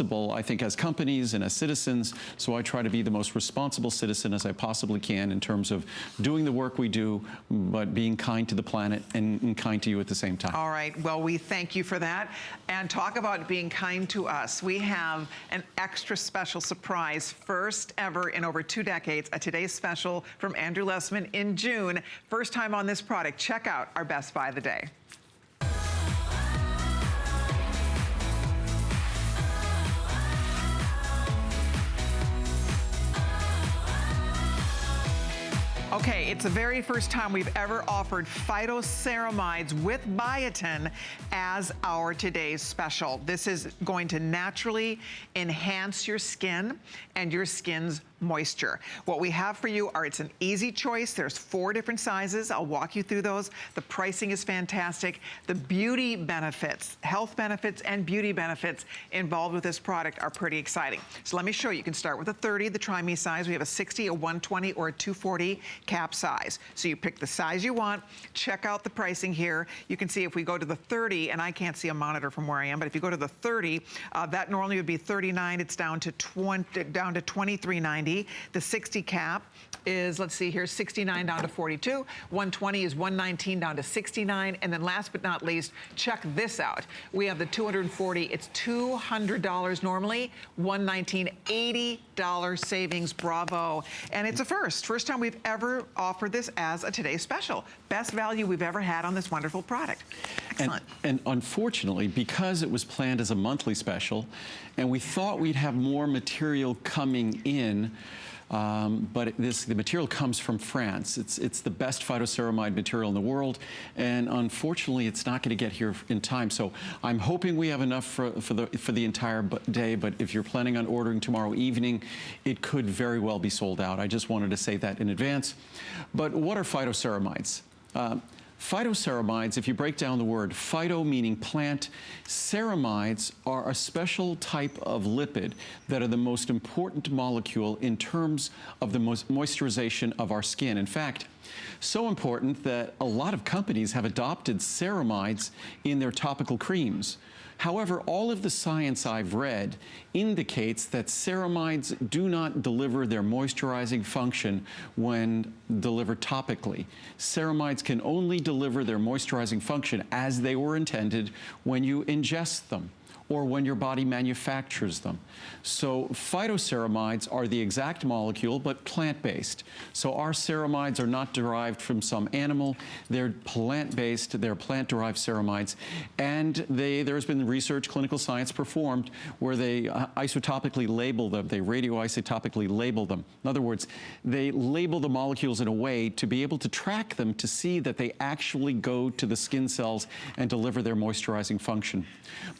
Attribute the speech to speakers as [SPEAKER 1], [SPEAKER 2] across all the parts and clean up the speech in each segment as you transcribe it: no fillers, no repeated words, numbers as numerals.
[SPEAKER 1] I think, as companies and as citizens, so I try to be the most responsible citizen as I possibly can in terms of doing the work we do, but being kind to the planet and kind to you at the same time.
[SPEAKER 2] All right, well, we thank you for that. And talk about being kind to us. We have an extra special surprise, first ever in over 2 decades, a Today's Special from Andrew Lessman in June. First time on this product. Check out our Best Buy of the Day. Okay, it's the very first time we've ever offered Phytoceramides with Biotin as our today's special. This is going to naturally enhance your skin and your skin's moisture. What we have for you it's an easy choice. There's 4 different sizes. I'll walk you through those. The pricing is fantastic. The beauty benefits, health benefits and beauty benefits involved with this product are pretty exciting. So let me show you. You can start with a 30, the Try Me size. We have a 60, a 120, or a 240 cap size. So you pick the size you want. Check out the pricing here. You can see if we go to the 30, and I can't see a monitor from where I am, but if you go to the 30, that normally would be $39. It's down to $23.90. The 60 cap is, let's see here, $69 down to $42. 120 is $119 down to $69. And then last but not least, check this out. We have the 240. It's $200 normally, $119, $80 savings. Bravo. And it's a first time we've ever offered this as a Today's Special. Best value we've ever had on this wonderful product. Excellent.
[SPEAKER 1] And unfortunately, because it was planned as a monthly special, and we thought we'd have more material coming in, but the material comes from France. It's the best phytoceramide material in the world, and unfortunately, it's not going to get here in time. So I'm hoping we have enough for the entire day. But if you're planning on ordering tomorrow evening, it could very well be sold out. I just wanted to say that in advance. But what are phytoceramides? Phytoceramides, if you break down the word, phyto meaning plant, ceramides are a special type of lipid that are the most important molecule in terms of the moisturization of our skin. In fact, so important that a lot of companies have adopted ceramides in their topical creams. However, all of the science I've read indicates that ceramides do not deliver their moisturizing function when delivered topically. Ceramides can only deliver their moisturizing function as they were intended when you ingest them or when your body manufactures them. So phytoceramides are the exact molecule, but plant-based. So our ceramides are not derived from some animal. They're plant-based, they're plant-derived ceramides. And there's been research, clinical science performed, where they isotopically label them, they radioisotopically label them. In other words, they label the molecules in a way to be able to track them to see that they actually go to the skin cells and deliver their moisturizing function.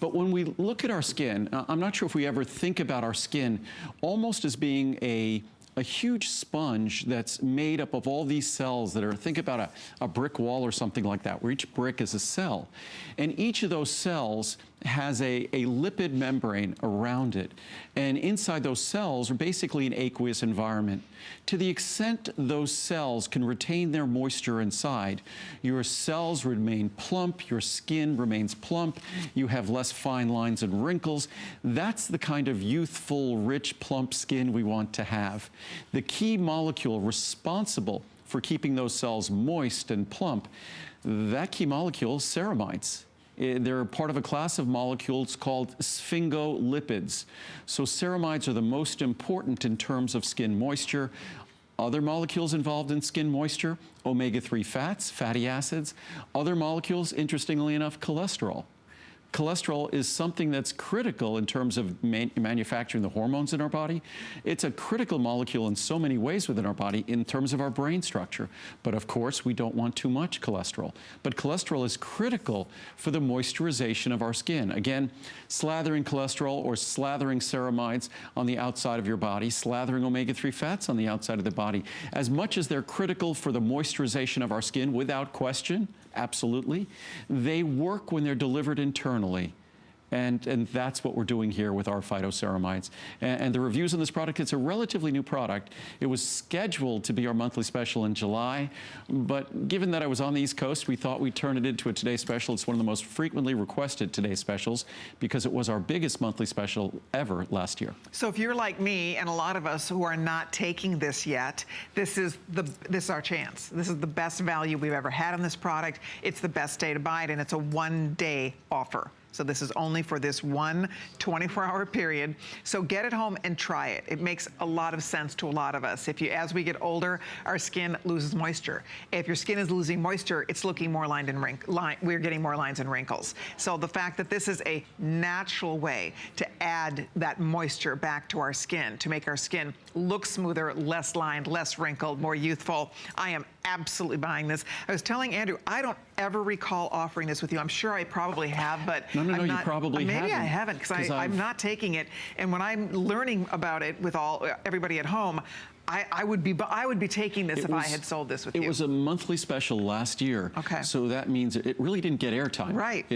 [SPEAKER 1] But when we look at our skin, I'm not sure if we ever think about our skin almost as being a huge sponge that's made up of all these cells that are, think about a brick wall or something like that, where each brick is a cell. And each of those cells has a lipid membrane around it. And inside those cells are basically an aqueous environment. To the extent those cells can retain their moisture inside, your cells remain plump, your skin remains plump, you have less fine lines and wrinkles. That's the kind of youthful, rich, plump skin we want to have. The key molecule responsible for keeping those cells moist and plump, that key molecule is ceramides. They're part of a class of molecules called sphingolipids. So ceramides are the most important in terms of skin moisture. Other molecules involved in skin moisture, omega-3 fats, fatty acids. Other molecules, interestingly enough, cholesterol. Cholesterol is something that's critical in terms of manufacturing the hormones in our body. It's a critical molecule in so many ways within our body in terms of our brain structure. But of course, we don't want too much cholesterol. But cholesterol is critical for the moisturization of our skin. Again, slathering cholesterol or slathering ceramides on the outside of your body, slathering omega-3 fats on the outside of the body. As much as they're critical for the moisturization of our skin, without question, absolutely, they work when they're delivered internally. And that's what we're doing here with our Phytoceramides. And the reviews on this product, it's a relatively new product. It was scheduled to be our monthly special in July, but given that I was on the East Coast, we thought we'd turn it into a Today Special. It's one of the most frequently requested Today Specials because it was our biggest monthly special ever last year.
[SPEAKER 2] So if you're like me and a lot of us who are not taking this yet, this is our chance. This is the best value we've ever had on this product. It's the best day to buy it, and it's a one-day offer. So this is only for this one 24-hour period. So get it home and try it. It makes a lot of sense to a lot of us. As we get older, our skin loses moisture. If your skin is losing moisture, it's looking more lined and we're getting more lines and wrinkles. So the fact that this is a natural way to add that moisture back to our skin, to make our skin look smoother, less lined, less wrinkled, more youthful, I am absolutely buying this. I was telling Andrew, I don't ever recall offering this with you. I'm sure I probably have, but
[SPEAKER 1] No, you probably haven't.
[SPEAKER 2] Maybe I haven't, because I'm not taking it. And when I'm learning about it with everybody at home, I would be taking this if I had sold this with you.
[SPEAKER 1] It was a monthly special last year.
[SPEAKER 2] Okay.
[SPEAKER 1] So that means it really didn't get airtime.
[SPEAKER 2] Right.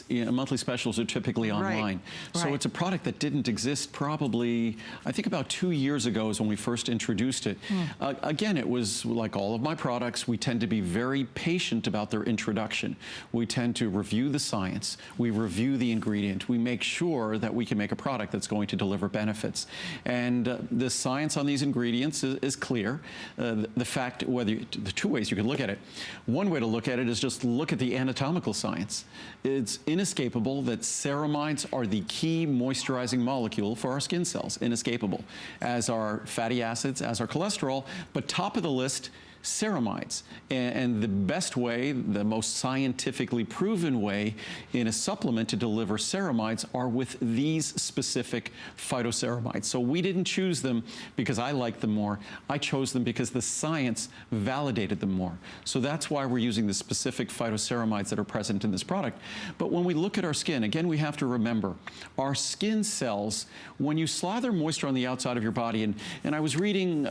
[SPEAKER 1] Monthly specials are typically online.
[SPEAKER 2] Right.
[SPEAKER 1] So it's a product that didn't exist probably, I think about 2 years ago is when we first introduced it. Again, it was like all of my products, we tend to be very patient about their introduction. We tend to review the science. We review the ingredient. We make sure that we can make a product that's going to deliver benefits. And the science on these ingredients is clear. The fact, the two ways you can look at it. One way to look at it is just look at the anatomical science. It's inescapable that ceramides are the key moisturizing molecule for our skin cells, inescapable, as are fatty acids, as are cholesterol, but top of the list, ceramides. And the best way, the most scientifically proven way in a supplement to deliver ceramides are with these specific phytoceramides. So we didn't choose them because I liked them more. I chose them because the science validated them more. So that's why we're using the specific phytoceramides that are present in this product. But when we look at our skin, again, we have to remember our skin cells, when you slather moisture on the outside of your body, and I was reading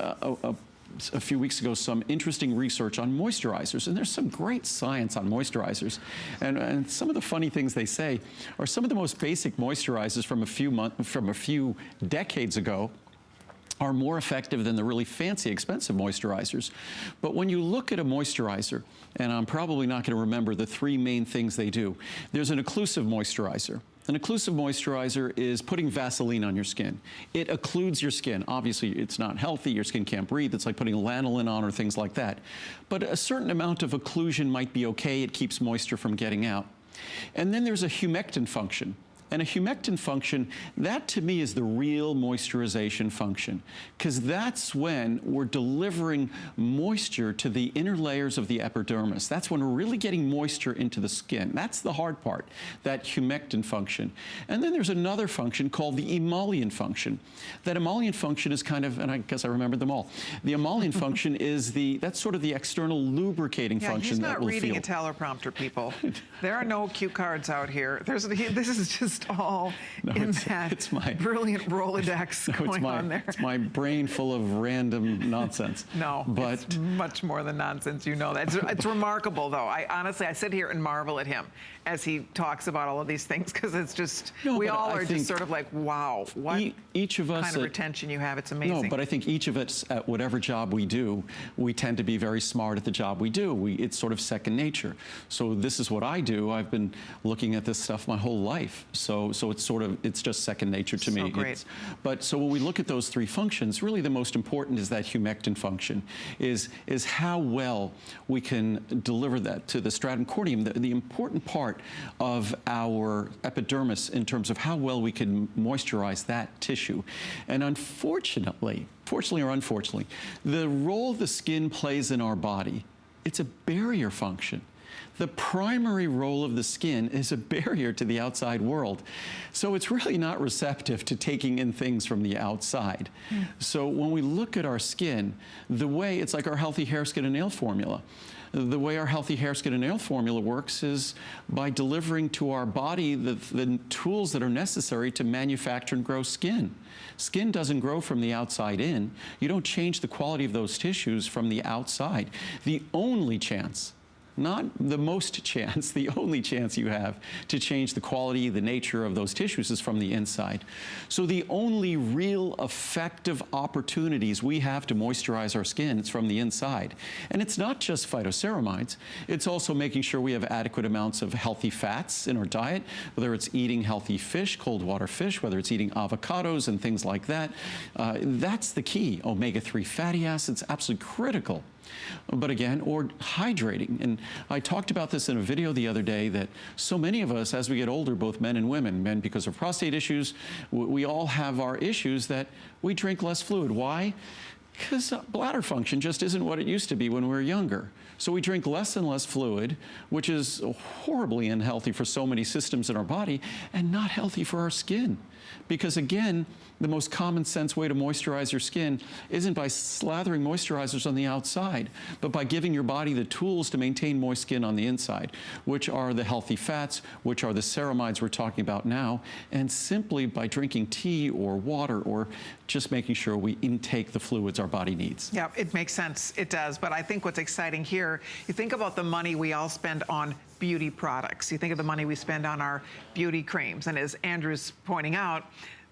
[SPEAKER 1] a few weeks ago some interesting research on moisturizers, and there's some great science on moisturizers. And some of the funny things they say are some of the most basic moisturizers from a few decades ago are more effective than the really fancy, expensive moisturizers. But when you look at a moisturizer, and I'm probably not going to remember the three main things they do, there's an occlusive moisturizer. An occlusive moisturizer is putting Vaseline on your skin. It occludes your skin. Obviously, it's not healthy. Your skin can't breathe. It's like putting lanolin on or things like that. But a certain amount of occlusion might be okay. It keeps moisture from getting out. And then there's a humectant function. And a humectant function, that to me is the real moisturization function, because that's when we're delivering moisture to the inner layers of the epidermis. That's when we're really getting moisture into the skin. That's the hard part, that humectant function. And then there's another function called the emollient function. That emollient function is kind of, and I guess I remembered them all. The emollient function is that's sort of the external lubricating function that we'll feel.
[SPEAKER 2] He's not reading a teleprompter, people. There are no cue cards out here. This is just all in that brilliant Rolodex going on there.
[SPEAKER 1] It's my brain full of random nonsense.
[SPEAKER 2] No, but it's much more than nonsense. You know that. It's remarkable, though. I sit here and marvel at him as he talks about all of these things, because it's just, we all are just sort of like, wow, what
[SPEAKER 1] each of us
[SPEAKER 2] kind of retention you have. It's amazing.
[SPEAKER 1] No, but I think each of us, at whatever job we do, we tend to be very smart at the job we do. It's sort of second nature. So this is what I do. I've been looking at this stuff my whole life. So it's just second nature to me.
[SPEAKER 2] So great.
[SPEAKER 1] So when we look at those three functions, really the most important is that humectant function, is how well we can deliver that to the stratum corneum, the important part of our epidermis in terms of how well we can moisturize that tissue. And fortunately or unfortunately, the role the skin plays in our body, it's a barrier function. The primary role of the skin is a barrier to the outside world. So it's really not receptive to taking in things from the outside. So when we look at our skin, it's like our healthy hair, skin, and nail formula. The way our healthy hair, skin, and nail formula works is by delivering to our body the tools that are necessary to manufacture and grow skin. Skin doesn't grow from the outside in. You don't change the quality of those tissues from the outside. The only chance not the most chance, the only chance you have to change the quality, the nature of those tissues is from the inside. So the only real effective opportunities we have to moisturize our skin is from the inside. And it's not just phytoceramides, it's also making sure we have adequate amounts of healthy fats in our diet, whether it's eating healthy fish, cold water fish, whether it's eating avocados and things like that. That's the key. Omega-3 fatty acids, absolutely critical. But again, or hydrating. And I talked about this in a video the other day that so many of us, as we get older, both men and women, men because of prostate issues, we all have our issues that we drink less fluid. Why? Because bladder function just isn't what it used to be when we were younger. So we drink less and less fluid, which is horribly unhealthy for so many systems in our body and not healthy for our skin. Because again, the most common sense way to moisturize your skin isn't by slathering moisturizers on the outside, but by giving your body the tools to maintain moist skin on the inside, which are the healthy fats, which are the ceramides we're talking about now, and simply by drinking tea or water or just making sure we intake the fluids our body needs.
[SPEAKER 2] Yeah, it makes sense. It does. But I think what's exciting here, you think about the money we all spend on beauty products. You think of the money we spend on our beauty creams. And as Andrew's pointing out,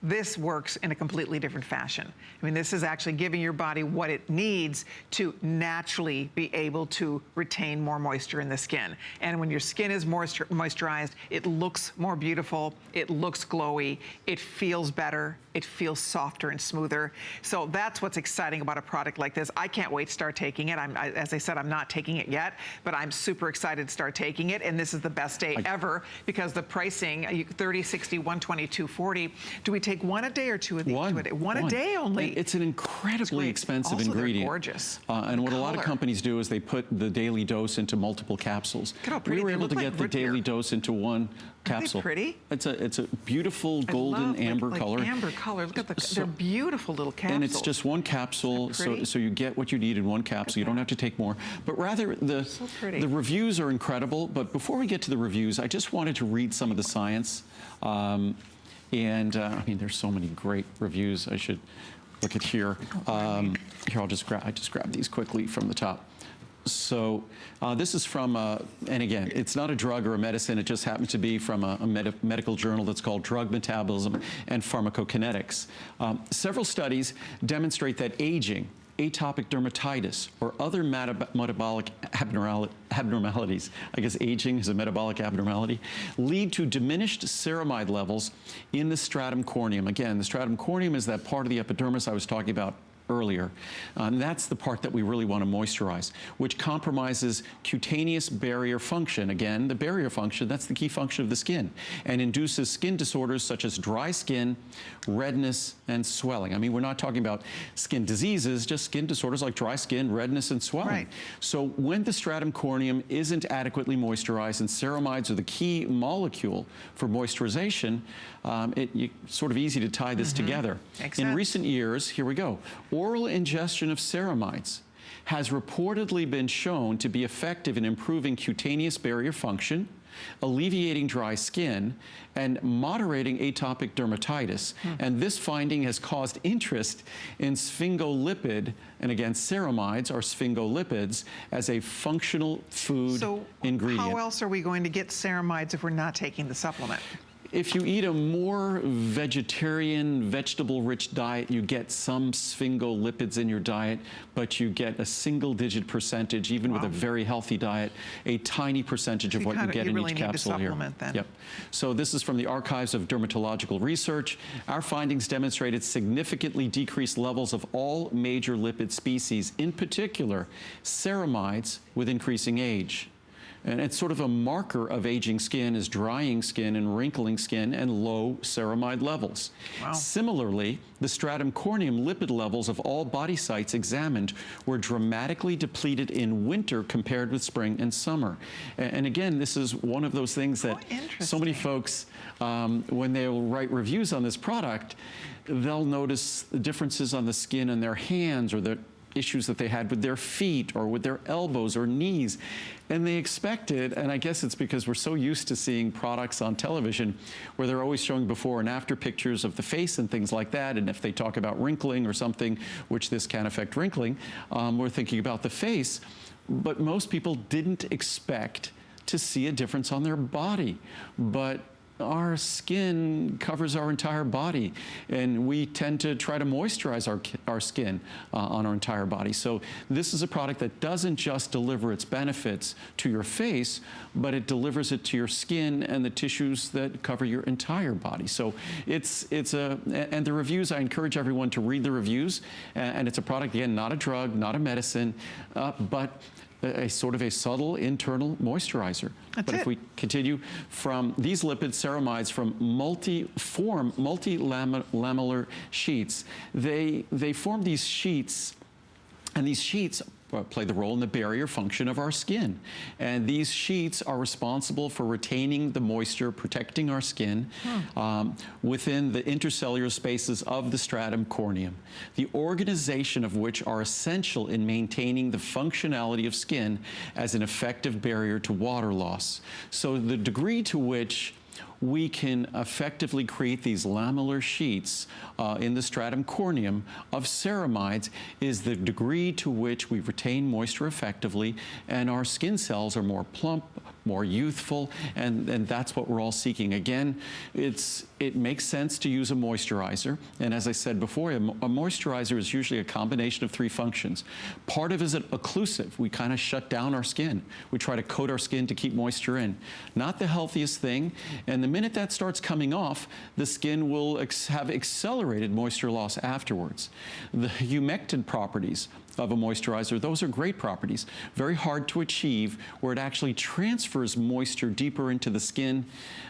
[SPEAKER 2] this works in a completely different fashion. I mean, this is actually giving your body what it needs to naturally be able to retain more moisture in the skin. And when your skin is moisturized, it looks more beautiful, it looks glowy, it feels better, it feels softer and smoother. So that's what's exciting about a product like this. I can't wait to start taking it. As I said, I'm not taking it yet, but I'm super excited to start taking it. And this is the best day ever because the pricing, 30, 60, 120, 240. Do we take one a day or two a day? One a day only.
[SPEAKER 1] It's an incredibly expensive ingredient.
[SPEAKER 2] They're gorgeous.
[SPEAKER 1] And what a lot of companies do is they put the daily dose into multiple capsules.
[SPEAKER 2] Look how pretty
[SPEAKER 1] we were able to get the daily dose into one capsule.
[SPEAKER 2] Aren't they pretty?
[SPEAKER 1] It's a beautiful golden amber color.
[SPEAKER 2] Amber color. Look at they're beautiful little capsules.
[SPEAKER 1] And it's just one capsule, so you get what you need in one capsule. You don't have to take more. But rather, the reviews are incredible. But before we get to the reviews, I just wanted to read some of the science. I mean, there's so many great reviews. I should look at here. Here, I just grab these quickly from the top. So this is from, and again, it's not a drug or a medicine. It just happens to be from a medical journal that's called Drug Metabolism and Pharmacokinetics. Several studies demonstrate that aging, atopic dermatitis, or other metabolic abnormalities, I guess aging is a metabolic abnormality, lead to diminished ceramide levels in the stratum corneum. Again, the stratum corneum is that part of the epidermis I was talking about earlier. And that's the part that we really want to moisturize, which compromises cutaneous barrier function. Again, the barrier function, that's the key function of the skin, and induces skin disorders such as dry skin, redness, and swelling. I mean, we're not talking about skin diseases, just skin disorders like dry skin, redness, and swelling. Right. So when the stratum corneum isn't adequately moisturized, and ceramides are the key molecule for moisturization, it's sort of easy to tie this together. In recent years, here we go, oral ingestion of ceramides has reportedly been shown to be effective in improving cutaneous barrier function, alleviating dry skin, and moderating atopic dermatitis. And this finding has caused interest in sphingolipid, and again, ceramides are sphingolipids, as a functional food ingredient.
[SPEAKER 2] How else are we going to get ceramides if we're not taking the supplement?
[SPEAKER 1] If you eat a more vegetarian, vegetable-rich diet, you get some sphingolipids in your diet, but you get a single-digit percentage, even with a very healthy diet, a tiny percentage of what you get in each capsule here. Yep. So this is from the Archives of Dermatological Research. Our findings demonstrated significantly decreased levels of all major lipid species, in particular ceramides, with increasing age. And it's sort of a marker of aging skin is drying skin and wrinkling skin and low ceramide levels. Similarly, the stratum corneum lipid levels of all body sites examined were dramatically depleted in winter compared with spring and summer. And again, this is one of those things that so many folks, when they'll write reviews on this product, they'll notice the differences on the skin on their hands or the issues that they had with their feet or with their elbows or knees. And they expected, and I guess it's because we're so used to seeing products on television where they're always showing before and after pictures of the face and things like that. And if they talk about wrinkling or something, which this can affect wrinkling, we're thinking about the face. but most people didn't expect to see a difference on their body. But our skin covers our entire body, and we tend to try to moisturize our skin on our entire body. So this is a product that doesn't just deliver its benefits to your face, but it delivers it to your skin and the tissues that cover your entire body. So and the reviews, I encourage everyone to read the reviews, and it's a product, again, not a drug, not a medicine, but a sort of a subtle internal moisturizer. But if we continue from these lipid ceramides from multi-lamellar sheets, they form these sheets, and these sheets play the role in the barrier function of our skin. And these sheets are responsible for retaining the moisture, protecting our skin within the intercellular spaces of the stratum corneum, the organization of which are essential in maintaining the functionality of skin as an effective barrier to water loss. So the degree to which we can effectively create these lamellar sheets in the stratum corneum of ceramides is the degree to which we retain moisture effectively, and our skin cells are more plump, more youthful, and that's what we're all seeking. Again, it makes sense to use a moisturizer, and as I said before, a moisturizer is usually a combination of three functions. Part of it is occlusive. We kind of shut down our skin. We try to coat our skin to keep moisture in. Not the healthiest thing, and the minute that starts coming off, the skin will have accelerated moisture loss afterwards. The humectant properties of a moisturizer, those are great properties, very hard to achieve, where it actually transfers moisture deeper into the skin.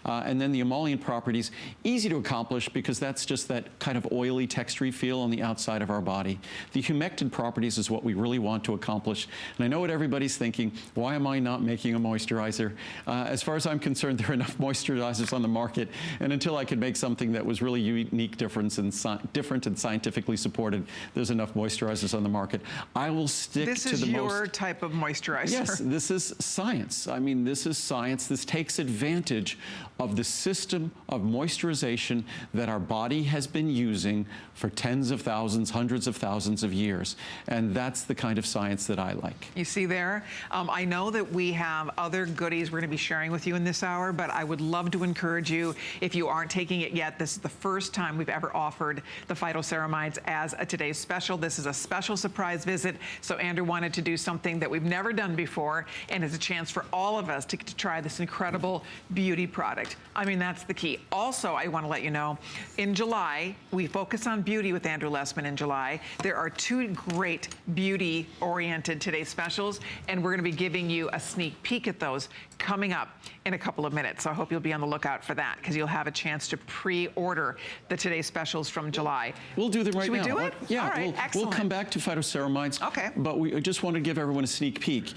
[SPEAKER 1] And then the emollient properties, easy to accomplish because that's just that kind of oily, textury feel on the outside of our body. The humectant properties is what we really want to accomplish. And I know what everybody's thinking, why am I not making a moisturizer? As far as I'm concerned, there are enough moisturizers on the market, and until I could make something that was really unique, different and scientifically supported, there's enough moisturizers on the market. I will stick to the most...
[SPEAKER 2] This is your type of moisturizer.
[SPEAKER 1] Yes, this is science. I mean, this is science. This takes advantage of the system of moisturization that our body has been using for tens of thousands, hundreds of thousands of years. And that's the kind of science that I like.
[SPEAKER 2] You see there? I know that we have other goodies we're going to be sharing with you in this hour, but I would love to encourage you, if you aren't taking it yet, this is the first time we've ever offered the Phytoceramides as a today's special. This is a special surprise visit, so Andrew wanted to do something that we've never done before, and it's a chance for all of us to try this incredible beauty product. I mean, that's the key. Also, I want to let you know, in July, we focus on beauty with Andrew Lessman in July. There are two great beauty-oriented today's specials, and we're going to be giving you a sneak peek at those coming up in a couple of minutes. So I hope you'll be on the lookout for that, because you'll have a chance to pre-order the today's specials from July.
[SPEAKER 1] We'll do them right now.
[SPEAKER 2] Should we do it?
[SPEAKER 1] Yeah,
[SPEAKER 2] all right,
[SPEAKER 1] we'll come back to Phytoceramides.
[SPEAKER 2] Okay.
[SPEAKER 1] But we just want to give everyone a sneak peek.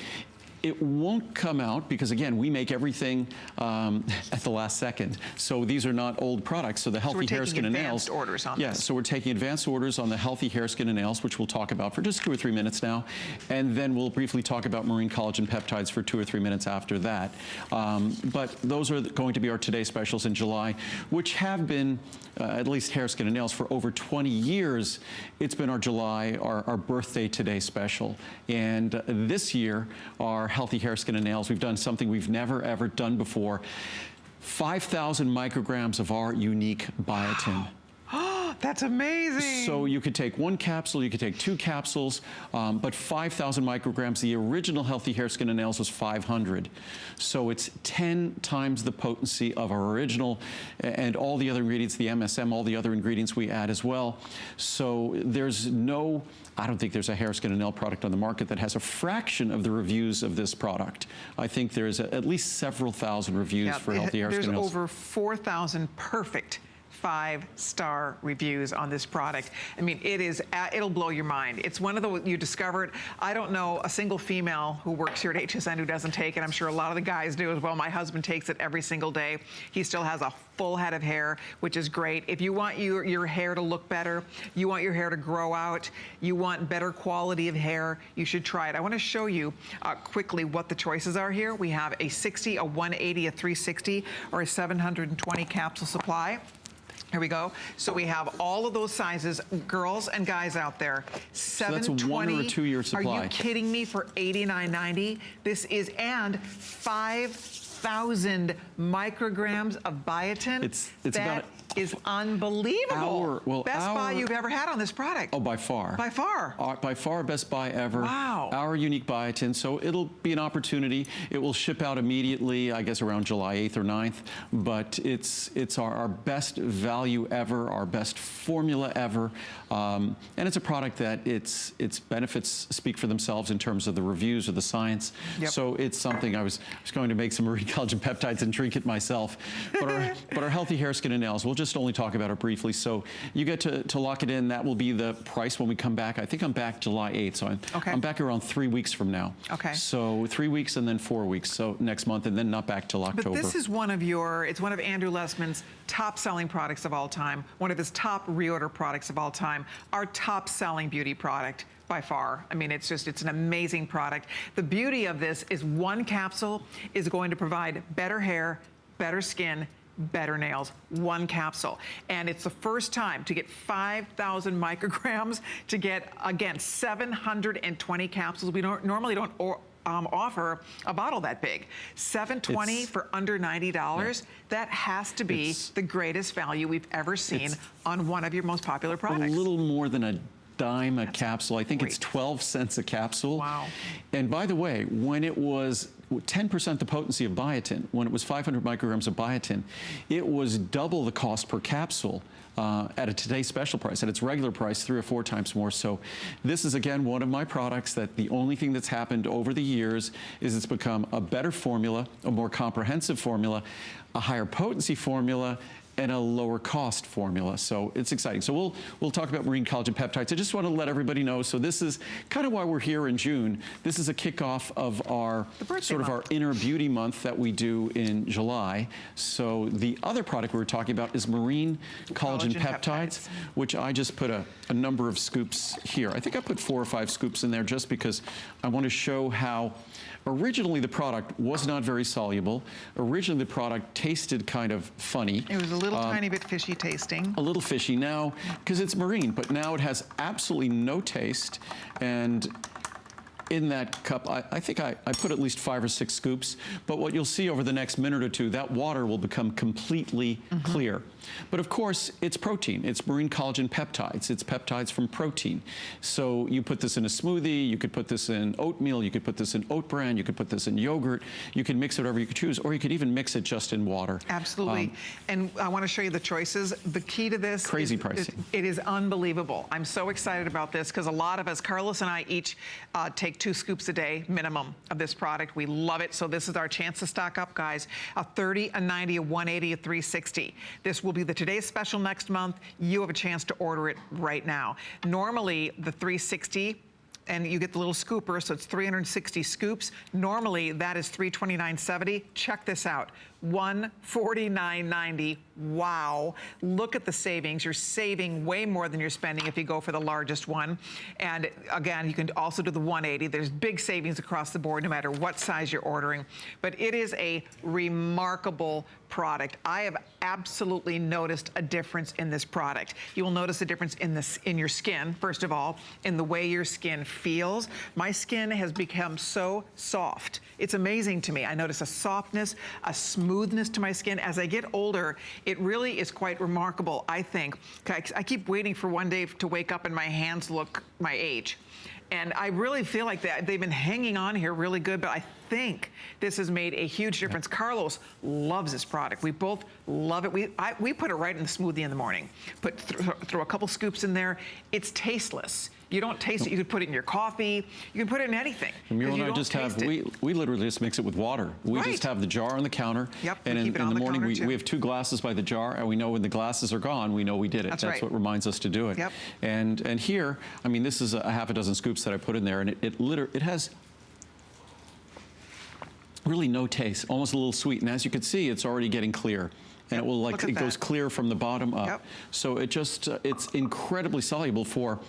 [SPEAKER 1] It won't come out because, again, we make everything at the last second. So these are not old products. So the healthy hair, skin, and nails.
[SPEAKER 2] Orders on
[SPEAKER 1] yeah,
[SPEAKER 2] this.
[SPEAKER 1] so we're taking advanced orders on the healthy hair, skin, and nails, which we'll talk about for just 2 or 3 minutes now. And then we'll briefly talk about marine collagen peptides for 2 or 3 minutes after that. But those are going to be our Today specials in July, which have been, at least hair, skin, and nails, for over 20 years. It's been our July, our birthday Today special. And this year, our healthy hair, skin, and nails, we've done something we've never, ever done before. 5,000 micrograms of our unique biotin.
[SPEAKER 2] That's amazing.
[SPEAKER 1] So you could take 1 capsule, you could take 2 capsules, but 5,000 micrograms. The original healthy hair, skin, and nails was 500. So it's 10 times the potency of our original, and all the other ingredients, the MSM, all the other ingredients we add as well. So there's no, I don't think there's a hair, skin, and nail product on the market that has a fraction of the reviews of this product. I think there's at least several thousand reviews for healthy hair, skin, and nails.
[SPEAKER 2] There's over 4,000 perfect 5-star reviews on this product. I mean, it'll blow your mind. It's one of the, you discovered, I don't know a single female who works here at HSN who doesn't take it. I'm sure a lot of the guys do as well. My husband takes it every single day. He still has a full head of hair, which is great. If you want your hair to look better, you want your hair to grow out, you want better quality of hair, you should try it. I want to show you quickly what the choices are here. We have a 60, a 180, a 360, or a 720 capsule supply. Here we go. So we have all of those sizes, girls and guys out there.
[SPEAKER 1] So that's a 1 or a 2 year supply.
[SPEAKER 2] Are you kidding me? For $89.90? This is, and 5,000 micrograms of biotin.
[SPEAKER 1] It's
[SPEAKER 2] that
[SPEAKER 1] about
[SPEAKER 2] is unbelievable. Best buy you've ever had on this product.
[SPEAKER 1] Oh, by far.
[SPEAKER 2] By far.
[SPEAKER 1] By far, best buy ever.
[SPEAKER 2] Wow.
[SPEAKER 1] Our unique biotin. So it'll be an opportunity. It will ship out immediately, I guess around July 8th or 9th. But it's our best value ever, our best formula ever. And it's a product that its benefits speak for themselves in terms of the reviews or the science.
[SPEAKER 2] Yep.
[SPEAKER 1] So it's something I was going to make some marine collagen peptides and drink it myself. But our healthy hair, skin, and nails, we'll just only talk about it briefly. So you get to lock it in. That will be the price when we come back. I think I'm back July 8th. So I'm back around 3 weeks from now.
[SPEAKER 2] Okay.
[SPEAKER 1] So 3 weeks and then 4 weeks. So next month, and then not back till October.
[SPEAKER 2] But this is it's one of Andrew Lessman's top selling products of all time, one of his top reorder products of all time, our top selling beauty product by far. I mean, it's an amazing product. The beauty of this is one capsule is going to provide better hair, better skin, better nails, one capsule. And it's the first time to get 5,000 micrograms, to get, again, 720 capsules. We normally don't offer a bottle that big. $720 for under $90. Yeah. That has to be the greatest value we've ever seen on one of your most popular products.
[SPEAKER 1] A little more than a dime a capsule. I think it's 12 cents a capsule.
[SPEAKER 2] Wow. And
[SPEAKER 1] by the way, when it was 10% the potency of biotin, when it was 500 micrograms of biotin, it was double the cost per capsule at today's special price. At its regular price, 3 or 4 times more. So this is, again, one of my products that the only thing that's happened over the years is it's become a better formula, a more comprehensive formula, a higher potency formula, and a lower cost formula. So it's exciting. So we'll talk about marine collagen peptides. I just want to let everybody know, so this is kind of why we're here in June. This is a kickoff of our our inner beauty month that we do in July. So the other product we were talking about is marine collagen peptides, which I just put a number of scoops here. I think I put 4 or 5 scoops in there just because I want to show how originally the product was not very soluble. Originally the product tasted kind of funny.
[SPEAKER 2] It was a little tiny bit fishy tasting.
[SPEAKER 1] A little fishy now, because it's marine, but now it has absolutely no taste. And in that cup, I think I put at least 5 or 6 scoops, but what you'll see over the next minute or two, that water will become completely clear. But of course, it's protein. It's marine collagen peptides. It's peptides from protein. So you put this in a smoothie, you could put this in oatmeal, you could put this in oat bran, you could put this in yogurt, you can mix it whatever you could choose, or you could even mix it just in water.
[SPEAKER 2] Absolutely. And I want to show you the choices. The key to this
[SPEAKER 1] crazy pricing.
[SPEAKER 2] It is unbelievable. I'm so excited about this because a lot of us, Carlos and I each take 2 scoops a day minimum of this product. We love it. So this is our chance to stock up, guys. A 30, a 90, a 180, a 360. This will be the today's special next month. You have a chance to order it right now. Normally, the 360, and you get the little scooper, so it's 360 scoops. Normally, that is $329.70. Check this out. $149.90. Wow. Look at the savings. You're saving way more than you're spending if you go for the largest one. And again, you can also do the 180. There's big savings across the board no matter what size you're ordering. But it is a remarkable product. I have absolutely noticed a difference in this product. You will notice a difference in your skin, first of all, in the way your skin feels. My skin has become so soft. It's amazing to me. I notice a softness, a smoothness to my skin. As I get older, it really is quite remarkable, I think. I keep waiting for one day to wake up and my hands look my age. And I really feel like they've been hanging on here really good, but I think this has made a huge difference. Carlos loves this product. We both love it. We put it right in the smoothie in the morning. Throw a couple scoops in there. It's tasteless. You don't taste it. You could put it in your coffee. You can put it in anything.
[SPEAKER 1] Muriel and I just have, we literally just mix it with water. We just have the jar on the counter.
[SPEAKER 2] Yep,
[SPEAKER 1] and in the morning, we have 2 glasses by the jar, and we know when the glasses are gone, we know we did it. That's what reminds us to do it.
[SPEAKER 2] Yep.
[SPEAKER 1] And here, I mean, this is a half a dozen scoops that I put in there, and it has really no taste, almost a little sweet. And as you can see, it's already getting clear. And it will it goes clear from the bottom up. Yep. So it's incredibly soluble for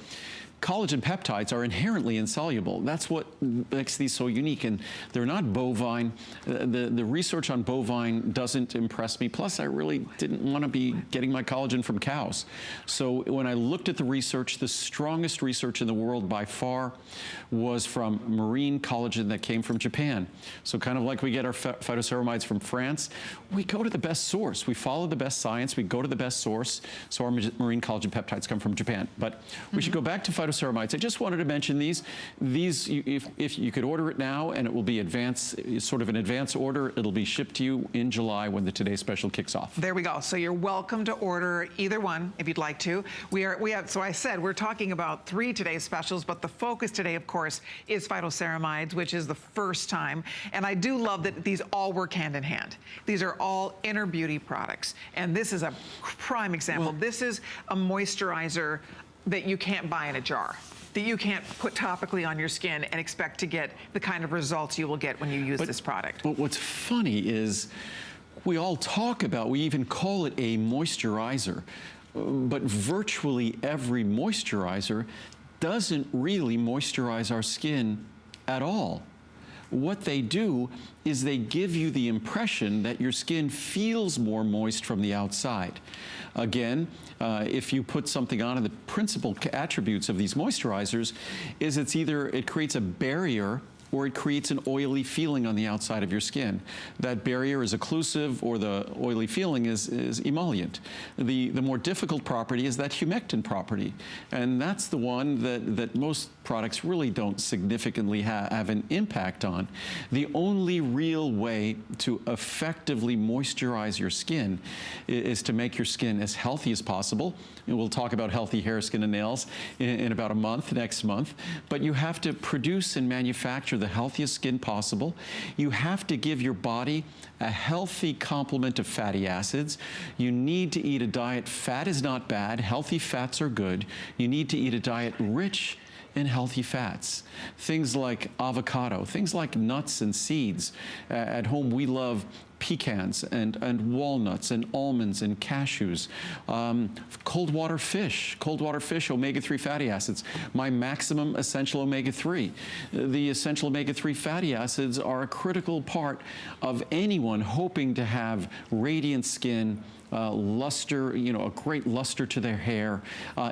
[SPEAKER 1] collagen peptides are inherently insoluble. That's what makes these so unique, and they're not bovine. The research on bovine doesn't impress me. Plus, I really didn't want to be getting my collagen from cows. So when I looked at the research, the strongest research in the world by far was from marine collagen that came from Japan. So kind of like we get our phytoceramides from France, we go to the best source. We follow the best science. We go to the best source. So our marine collagen peptides come from Japan. But we should go back to phytoceramides. I just wanted to mention these. These, if you could order it now, and it will be sort of an advance order. It'll be shipped to you in July when the Today Special kicks off.
[SPEAKER 2] There we go. So you're welcome to order either one if you'd like to. We have. So I said we're talking about 3 Today Specials, but the focus today, of course, is phytoceramides, which is the first time. And I do love that these all work hand in hand. These are all inner beauty products, and this is a prime example.
[SPEAKER 1] Well,
[SPEAKER 2] this is a moisturizer that you can't buy in a jar, that you can't put topically on your skin and expect to get the kind of results you will get when you use this product.
[SPEAKER 1] But what's funny is we all talk about, we even call it a moisturizer, but virtually every moisturizer doesn't really moisturize our skin at all. What they do is they give you the impression that your skin feels more moist from the outside. Again, if you put something on, and the principal attributes of these moisturizers is it creates a barrier, or it creates an oily feeling on the outside of your skin. That barrier is occlusive, or the oily feeling is emollient. The more difficult property is that humectant property, and that's the one that most products really don't significantly have an impact on. The only real way to effectively moisturize your skin is to make your skin as healthy as possible. And we'll talk about healthy hair, skin, and nails in about a month, next month. But you have to produce and manufacture the healthiest skin possible. You have to give your body a healthy complement of fatty acids. You need to eat a diet. Fat is not bad. Healthy fats are good. You need to eat a diet rich in healthy fats. Things like avocado, things like nuts and seeds. At home, we love pecans and walnuts and almonds and cashews. Cold water fish, omega-3 fatty acids. My maximum essential omega-3. The essential omega-3 fatty acids are a critical part of anyone hoping to have radiant skin, luster, a great luster to their hair,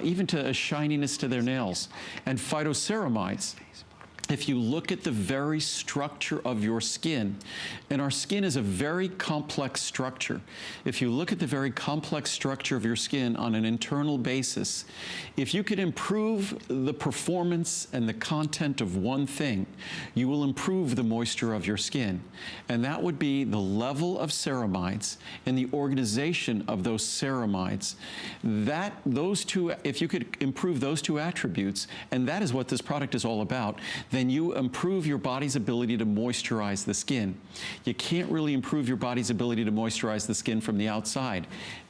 [SPEAKER 1] even to a shininess to their nails. And phytoceramides, if you look at the very structure of your skin, and our skin is a very complex structure. If you look at the very complex structure of your skin on an internal basis, if you could improve the performance and the content of one thing, you will improve the moisture of your skin. And that would be the level of ceramides and the organization of those ceramides. If you could improve those 2 attributes, and that is what this product is all about, then you improve your body's ability to moisturize the skin. You can't really improve your body's ability to moisturize the skin from the outside.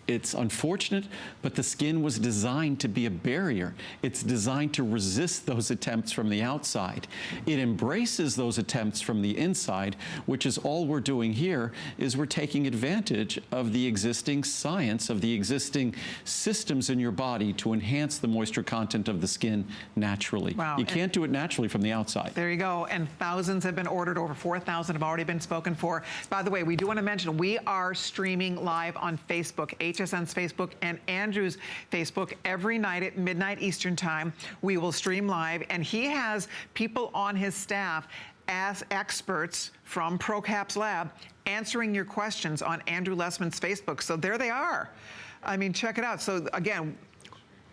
[SPEAKER 1] It's unfortunate, but the skin was designed to be a barrier. It's designed to resist those attempts from the outside. It embraces those attempts from the inside, which is all we're doing here, is we're taking advantage of the existing science, of the existing systems in your body to enhance the moisture content of the skin naturally.
[SPEAKER 2] Wow.
[SPEAKER 1] You can't do it naturally from the outside.
[SPEAKER 2] There you go. And thousands have been ordered. Over 4,000 have already been spoken for. By the way, we do want to mention we are streaming live on Facebook, HSN's Facebook and Andrew's Facebook every night at midnight Eastern time. We will stream live, and he has people on his staff as experts from ProCaps Lab answering your questions on Andrew Lessman's Facebook. So there they are. I mean, check it out. So again,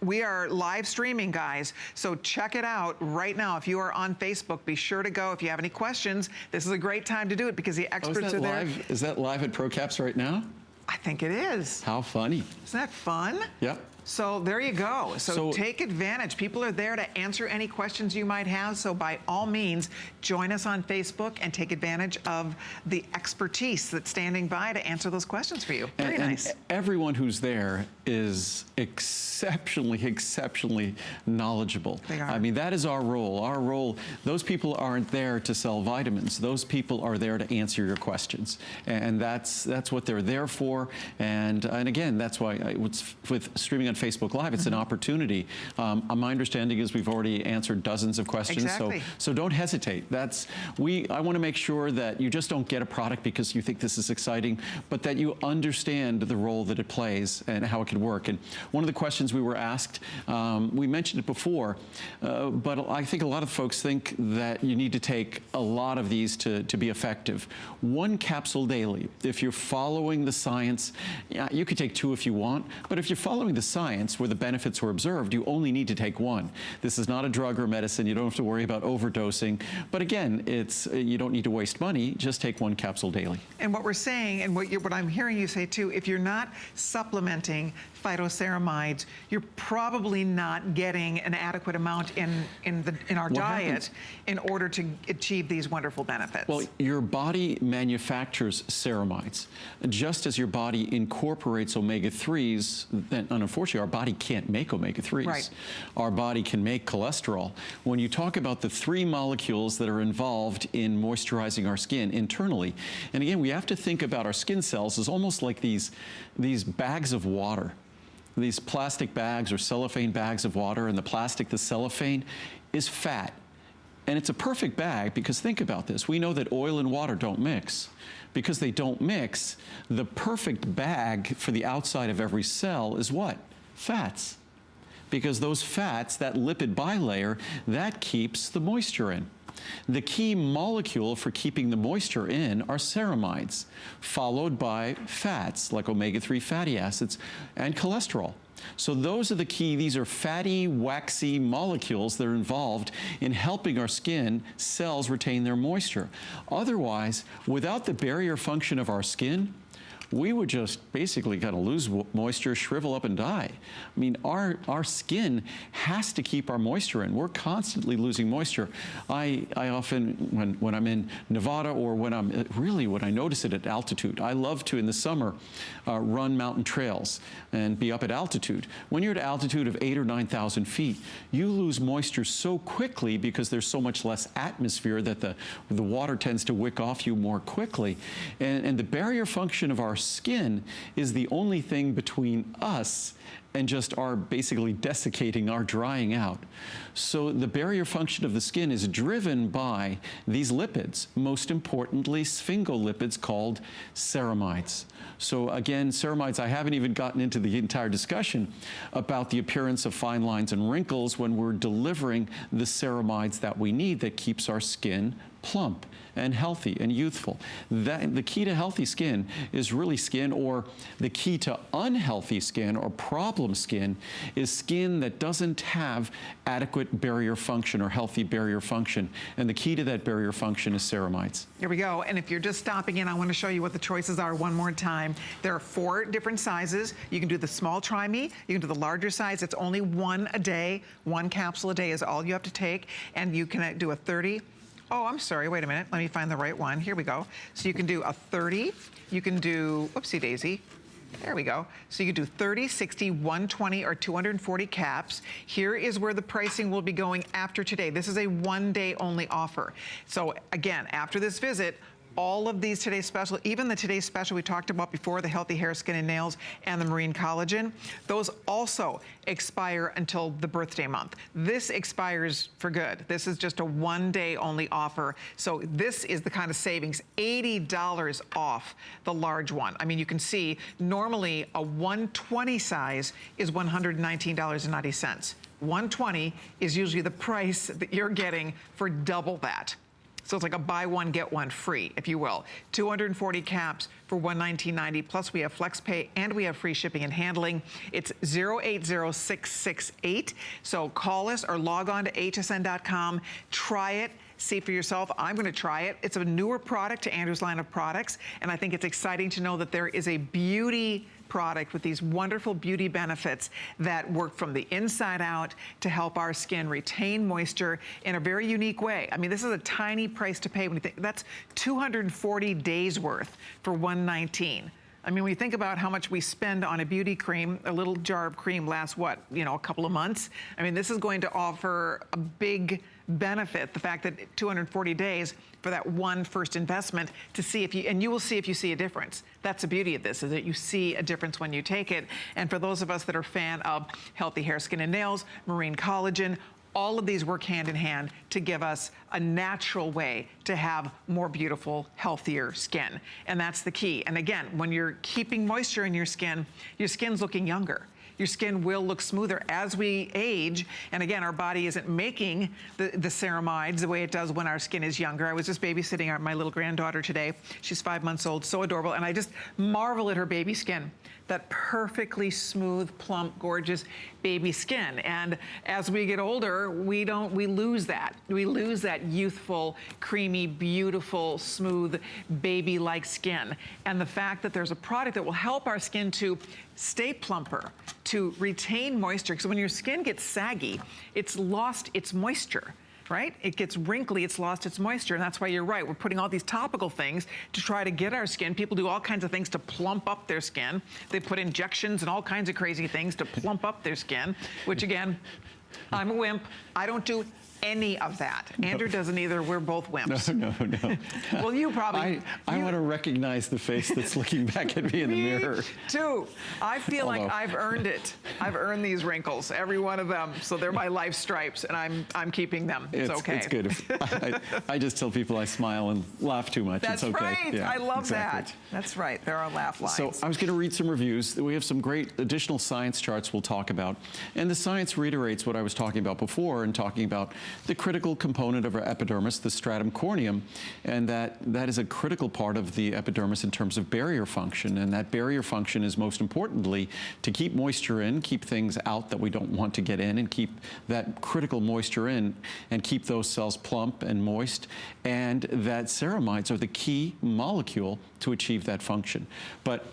[SPEAKER 2] we are live streaming, guys, so check it out right now. If you are on Facebook, be sure to go. If you have any questions, this is a great time to do it because the experts are there.
[SPEAKER 1] Is that live at ProCaps right now?
[SPEAKER 2] I think it is.
[SPEAKER 1] How funny.
[SPEAKER 2] Isn't that fun?
[SPEAKER 1] Yep.
[SPEAKER 2] So there you go. So take advantage. People are there to answer any questions you might have. So by all means, join us on Facebook and take advantage of the expertise that's standing by to answer those questions for you. Very nice.
[SPEAKER 1] And everyone who's there is exceptionally knowledgeable.
[SPEAKER 2] They are.
[SPEAKER 1] I mean, that is our role. Our role, those people aren't there to sell vitamins. Those people are there to answer your questions. And that's what they're there for. And again, that's why with streaming on Facebook Live, it's an opportunity. My understanding is we've already answered dozens of questions.
[SPEAKER 2] Exactly.
[SPEAKER 1] So don't hesitate. I want to make sure that you just don't get a product because you think this is exciting, but that you understand the role that it plays and how it can work. And one of the questions we were asked, we mentioned it before, but I think a lot of folks think that you need to take a lot of these to be effective. One capsule daily. If you're following the science, you could take 2 if you want, but if you're following the science where the benefits were observed, you only need to take 1. This is not a drug or medicine. You don't have to worry about overdosing. But again, you don't need to waste money. Just take 1 capsule daily.
[SPEAKER 2] And what we're saying, and what I'm hearing you say too, if you're not supplementing phytoceramides, you're probably not getting an adequate amount in our diet in order to achieve these wonderful benefits.
[SPEAKER 1] Well, your body manufactures ceramides. Just as your body incorporates omega-3s, then unfortunately our body can't make omega-3s.
[SPEAKER 2] Right.
[SPEAKER 1] Our body can make cholesterol. When you talk about the 3 molecules that are involved in moisturizing our skin internally, and again, we have to think about our skin cells as almost like these bags of water. These plastic bags or cellophane bags of water, and the plastic, the cellophane, is fat. And it's a perfect bag because think about this. We know that oil and water don't mix. Because they don't mix, the perfect bag for the outside of every cell is what? Fats. Because those fats, that lipid bilayer, that keeps the moisture in. The key molecule for keeping the moisture in are ceramides, followed by fats like omega-3 fatty acids and cholesterol. So those are the key. These are fatty, waxy molecules that are involved in helping our skin cells retain their moisture. Otherwise, without the barrier function of our skin, we would just basically kind of lose moisture, shrivel up and die. I mean, our skin has to keep our moisture in. We're constantly losing moisture. I often, when I'm in Nevada or when I notice it at altitude, I love to, in the summer, run mountain trails and be up at altitude. When you're at altitude of 8,000 or 9,000 feet, you lose moisture so quickly because there's so much less atmosphere that the water tends to wick off you more quickly. And the barrier function of our skin is the only thing between us and just our basically desiccating, our drying out. So the barrier function of the skin is driven by these lipids, most importantly sphingolipids called ceramides. So again, ceramides, I haven't even gotten into the entire discussion about the appearance of fine lines and wrinkles when we're delivering the ceramides that we need that keeps our skin plump and healthy and youthful. The key to healthy skin is really skin, or the key to unhealthy skin or problem skin is skin that doesn't have adequate barrier function or healthy barrier function. And the key to that barrier function is ceramides.
[SPEAKER 2] Here we go. And if you're just stopping in, I want to show you what the choices are one more time. There are 4 different sizes. You can do the small try me. You can do the larger size. It's only 1 a day. 1 capsule a day is all you have to take. And you can do a 30. Oh, I'm sorry, wait a minute. Let me find the right one. Here we go. So you can do a 30. You can do, whoopsie daisy. There we go. So you can do 30, 60, 120, or 240 caps. Here is where the pricing will be going after today. This is a 1-day only offer. So again, after this visit, all of these today's special, even the today's special we talked about before, the healthy hair, skin, and nails, and the marine collagen, those also expire until the birthday month. This expires for good. This is just a 1-day only offer. So this is the kind of savings, $80 off the large one. I mean, you can see normally a 120 size is $119.90. 120 is usually the price that you're getting for double that. So it's like a buy one, get one free, if you will. 240 caps for $119.90, plus we have flex pay and we have free shipping and handling. It's 080668. So call us or log on to hsn.com, try it, see for yourself. I'm gonna try it. It's a newer product to Andrew's line of products, and I think it's exciting to know that there is a beauty product with these wonderful beauty benefits that work from the inside out to help our skin retain moisture in a very unique way. I mean, this is a tiny price to pay when you think that's 240 days worth for $119. I mean, when you think about how much we spend on a beauty cream, a little jar of cream lasts what, you know, a couple of months. I mean, this is going to offer a big benefit, the fact that 240 days for that one first investment to see if you, and you will see if you see a difference. That's the beauty of this, is that you see a difference when you take it. And for those of us that are fan of healthy hair, skin, and nails, marine collagen, all of these work hand in hand to give us a natural way to have more beautiful, healthier skin. And that's the key. And again, when you're keeping moisture in your skin's looking younger. Your skin will look smoother as we age. And again, our body isn't making the ceramides the way it does when our skin is younger. I was just babysitting my little granddaughter today. She's 5 months old, so adorable. And I just marvel at her baby skin. That perfectly smooth, plump, gorgeous baby skin. And as we get older, we lose that. We lose that youthful, creamy, beautiful, smooth, baby-like skin. And the fact that there's a product that will help our skin to stay plumper, to retain moisture. Because when your skin gets saggy, it's lost its moisture. Right? It gets wrinkly, it's lost its moisture, and that's why you're right. We're putting all these topical things to try to get our skin. People do all kinds of things to plump up their skin. They put injections and all kinds of crazy things to plump up their skin, which again, I'm a wimp. I don't do any of that. Andrew doesn't either. We're both wimps.
[SPEAKER 1] No.
[SPEAKER 2] Well, you probably...
[SPEAKER 1] I want to recognize the face that's looking back at me in the mirror.
[SPEAKER 2] Me too. I feel like I've earned it. I've earned these wrinkles, every one of them. So they're my life stripes, and I'm keeping them. It's okay.
[SPEAKER 1] It's good. I just tell people I smile and laugh too much.
[SPEAKER 2] That's
[SPEAKER 1] it's okay.
[SPEAKER 2] Right.
[SPEAKER 1] Yeah,
[SPEAKER 2] I love
[SPEAKER 1] exactly.
[SPEAKER 2] that. That's right. There are laugh lines.
[SPEAKER 1] So I was going to read some reviews. We have some great additional science charts we'll talk about. And the science reiterates what I was talking about before and talking about the critical component of our epidermis, the stratum corneum, and that is a critical part of the epidermis in terms of barrier function. And that barrier function is most importantly to keep moisture in, keep things out that we don't want to get in, and keep that critical moisture in and keep those cells plump and moist. And that ceramides are the key molecule to achieve that function. But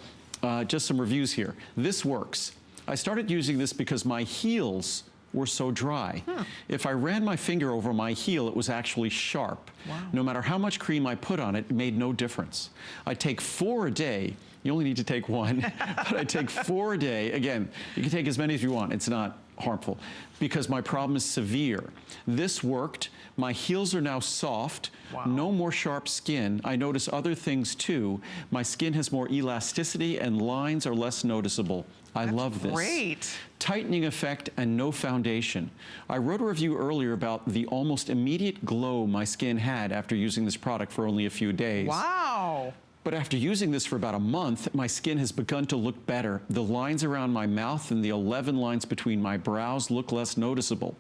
[SPEAKER 1] just some reviews here. This works. I started using this because my heels were so dry. If I ran my finger over my heel, it was actually sharp.
[SPEAKER 2] Wow.
[SPEAKER 1] No matter how much cream I put on it, it made no difference. I take 4 a day. You only need to take 1, but I take 4 a day. Again, you can take as many as you want. It's not harmful because my problem is severe. This worked. My heels are now soft. Wow. No more sharp skin. I notice other things too. My skin has more elasticity and lines are less noticeable. I love this.
[SPEAKER 2] Great.
[SPEAKER 1] Tightening effect and no foundation. I wrote a review earlier about the almost immediate glow my skin had after using this product for only a few days.
[SPEAKER 2] Wow.
[SPEAKER 1] But after using this for about a month, my skin has begun to look better. The lines around my mouth and the 11 lines between my brows look less noticeable.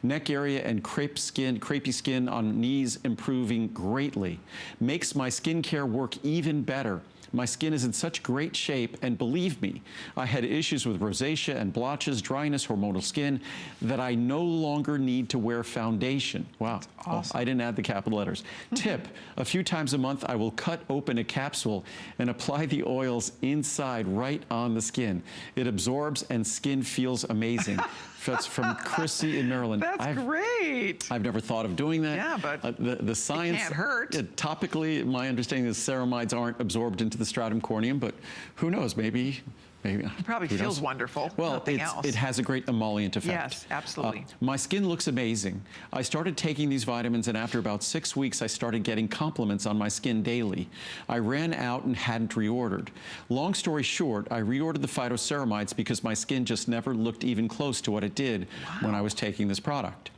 [SPEAKER 1] Neck area and crepey skin on knees improving greatly. Makes my skincare work even better. My skin is in such great shape, and believe me, I had issues with rosacea and blotches, dryness, hormonal skin, that I no longer need to wear foundation. Wow.
[SPEAKER 2] Awesome.
[SPEAKER 1] Oh, I didn't add the capital letters. Tip, a few times a month, I will cut open a capsule and apply the oils inside right on the skin. It absorbs and skin feels amazing. That's from Chrissy in Maryland.
[SPEAKER 2] That's great.
[SPEAKER 1] I've never thought of doing that.
[SPEAKER 2] Yeah, but
[SPEAKER 1] the science,
[SPEAKER 2] it can't hurt.
[SPEAKER 1] Topically, my understanding is ceramides aren't absorbed into the stratum corneum, but who knows? Maybe. It
[SPEAKER 2] probably feels wonderful.
[SPEAKER 1] Well, it has a great emollient effect.
[SPEAKER 2] Yes, absolutely.
[SPEAKER 1] My skin looks amazing. I started taking these vitamins, and after about 6 weeks, I started getting compliments on my skin daily. I ran out and hadn't reordered. Long story short, I reordered the Phytoceramides because my skin just never looked even close to what it did when I was taking this product.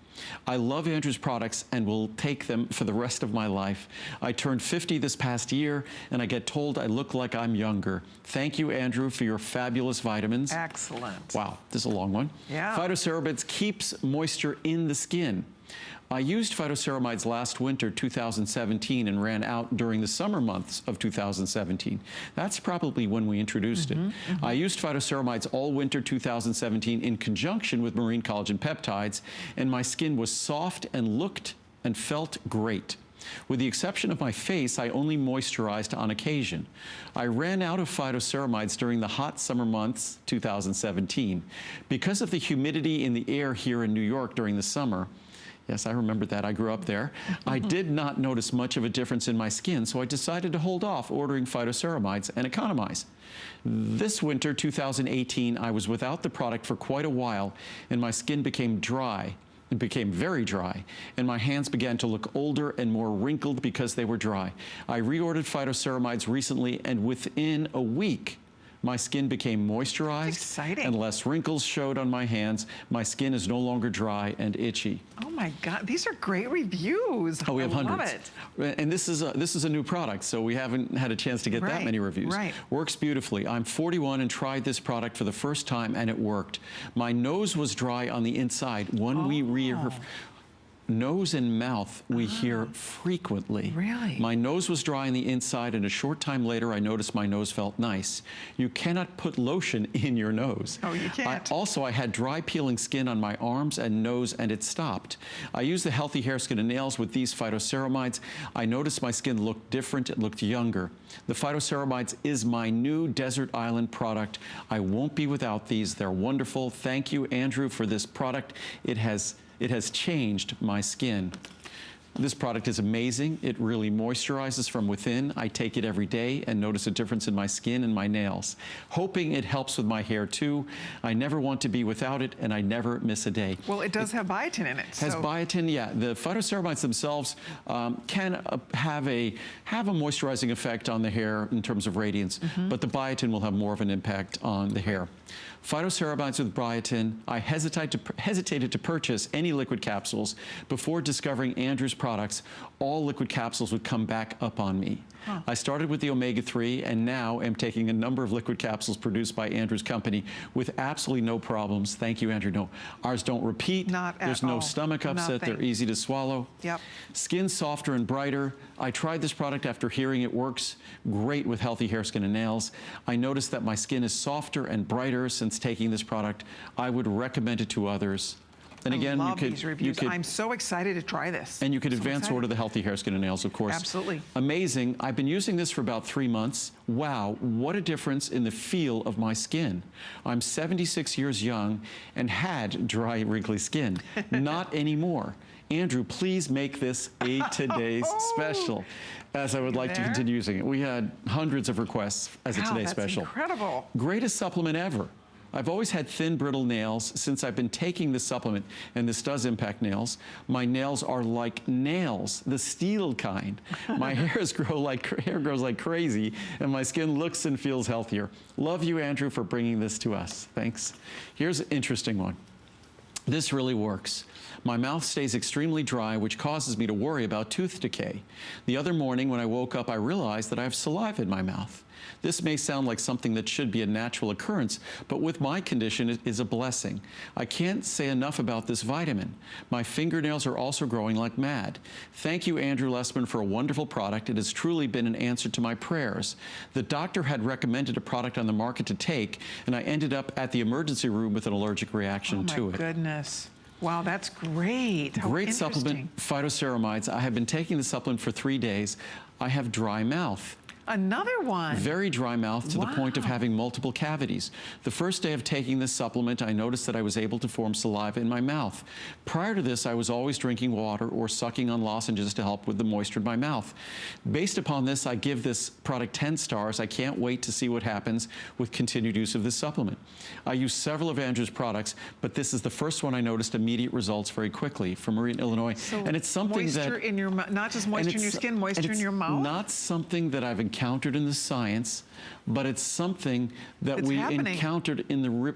[SPEAKER 1] I love Andrew's products and will take them for the rest of my life. I turned 50 this past year, and I get told I look like I'm younger. Thank you, Andrew, for your fabulous vitamins.
[SPEAKER 2] Excellent.
[SPEAKER 1] Wow, this is a long one.
[SPEAKER 2] Yeah.
[SPEAKER 1] Phytoceramides keeps moisture in the skin. I used Phytoceramides last winter, 2017, and ran out during the summer months of 2017. That's probably when we introduced it. I used Phytoceramides all winter 2017 in conjunction with marine collagen peptides, and my skin was soft and looked and felt great. With the exception of my face, I only moisturized on occasion. I ran out of Phytoceramides during the hot summer months, 2017. Because of the humidity in the air here in New York during the summer, Yes, I remember that. I grew up there. I did not notice much of a difference in my skin, so I decided to hold off ordering Phytoceramides and economize. This winter, 2018, I was without the product for quite a while, and my skin became dry. It became very dry, and my hands began to look older and more wrinkled because they were dry. I reordered Phytoceramides recently, and within a week, my skin became moisturized and less wrinkles showed on my hands. My skin is no longer dry and itchy.
[SPEAKER 2] Oh my God, these are great reviews.
[SPEAKER 1] Oh, we have hundreds.
[SPEAKER 2] Love it.
[SPEAKER 1] And this is a new product, so we haven't had a chance to get that many reviews.
[SPEAKER 2] Right.
[SPEAKER 1] Works beautifully. I'm 41 and tried this product for the first time, and it worked. My nose was dry on the inside. Nose and mouth we hear frequently.
[SPEAKER 2] Really?
[SPEAKER 1] My nose was dry on the inside, and a short time later I noticed my nose felt nice. You cannot put lotion in your nose.
[SPEAKER 2] Oh, you can't.
[SPEAKER 1] I had dry peeling skin on my arms and nose, and it stopped. I used the Healthy Hair, Skin, and Nails with these Phytoceramides. I noticed my skin looked different. It looked younger. The Phytoceramides is my new desert island product. I won't be without these. They're wonderful. Thank you, Andrew, for this product. It has changed my skin. This product is amazing. It really moisturizes from within. I take it every day and notice a difference in my skin and my nails. Hoping it helps with my hair too. I never want to be without it, and I never miss a day.
[SPEAKER 2] Well, it does have biotin in it.
[SPEAKER 1] Has biotin, yeah. The Phytoceramides themselves can have a moisturizing effect on the hair in terms of radiance, but the biotin will have more of an impact on the hair. Phytoceramides with biotin. I hesitated to purchase any liquid capsules. Before discovering Andrew's products, all liquid capsules would come back up on me. I started with the omega-3 and now am taking a number of liquid capsules produced by Andrew's company with absolutely no problems. Thank you, Andrew. No, ours don't repeat. There's no stomach upset. They're easy to swallow.
[SPEAKER 2] Yep.
[SPEAKER 1] Skin softer and brighter. I tried this product after hearing it works great with Healthy Hair, Skin, and Nails. I noticed that my skin is softer and brighter since taking this product. I would recommend it to others. And again,
[SPEAKER 2] I'm so excited to try this.
[SPEAKER 1] And you could advance order the Healthy Hair, Skin, and Nails, of course.
[SPEAKER 2] Absolutely.
[SPEAKER 1] Amazing. I've been using this for about 3 months. Wow, what a difference in the feel of my skin. I'm 76 years young and had dry, wrinkly skin. Not anymore. Andrew, please make this a today's special, as I would like to continue using it. We had hundreds of requests as a today's special.
[SPEAKER 2] Incredible.
[SPEAKER 1] Greatest supplement ever. I've always had thin, brittle nails since I've been taking this supplement, and this does impact nails. My nails are like nails, the steel kind. My hair grows like crazy, and my skin looks and feels healthier. Love you, Andrew, for bringing this to us. Thanks. Here's an interesting one. This really works. My mouth stays extremely dry, which causes me to worry about tooth decay. The other morning when I woke up, I realized that I have saliva in my mouth. This may sound like something that should be a natural occurrence, but with my condition, it is a blessing. I can't say enough about this vitamin. My fingernails are also growing like mad. Thank you, Andrew Lessman, for a wonderful product. It has truly been an answer to my prayers. The doctor had recommended a product on the market to take, and I ended up at the emergency room with an allergic reaction to it.
[SPEAKER 2] Oh my goodness. Wow, that's great.
[SPEAKER 1] Great supplement, Phytoceramides. I have been taking the supplement for 3 days. I have dry mouth.
[SPEAKER 2] Another one.
[SPEAKER 1] Very dry mouth to the point of having multiple cavities. The first day of taking this supplement, I noticed that I was able to form saliva in my mouth. Prior to this, I was always drinking water or sucking on lozenges to help with the moisture in my mouth. Based upon this, I give this product 10 stars. I can't wait to see what happens with continued use of this supplement. I use several of Andrew's products, but this is the first one I noticed immediate results very quickly from Marine, Illinois.
[SPEAKER 2] So
[SPEAKER 1] and it's something
[SPEAKER 2] moisture in your mouth, not just moisture in your skin, moisture in your mouth?
[SPEAKER 1] Not something that I've encountered in the science, but it's something that we encountered in the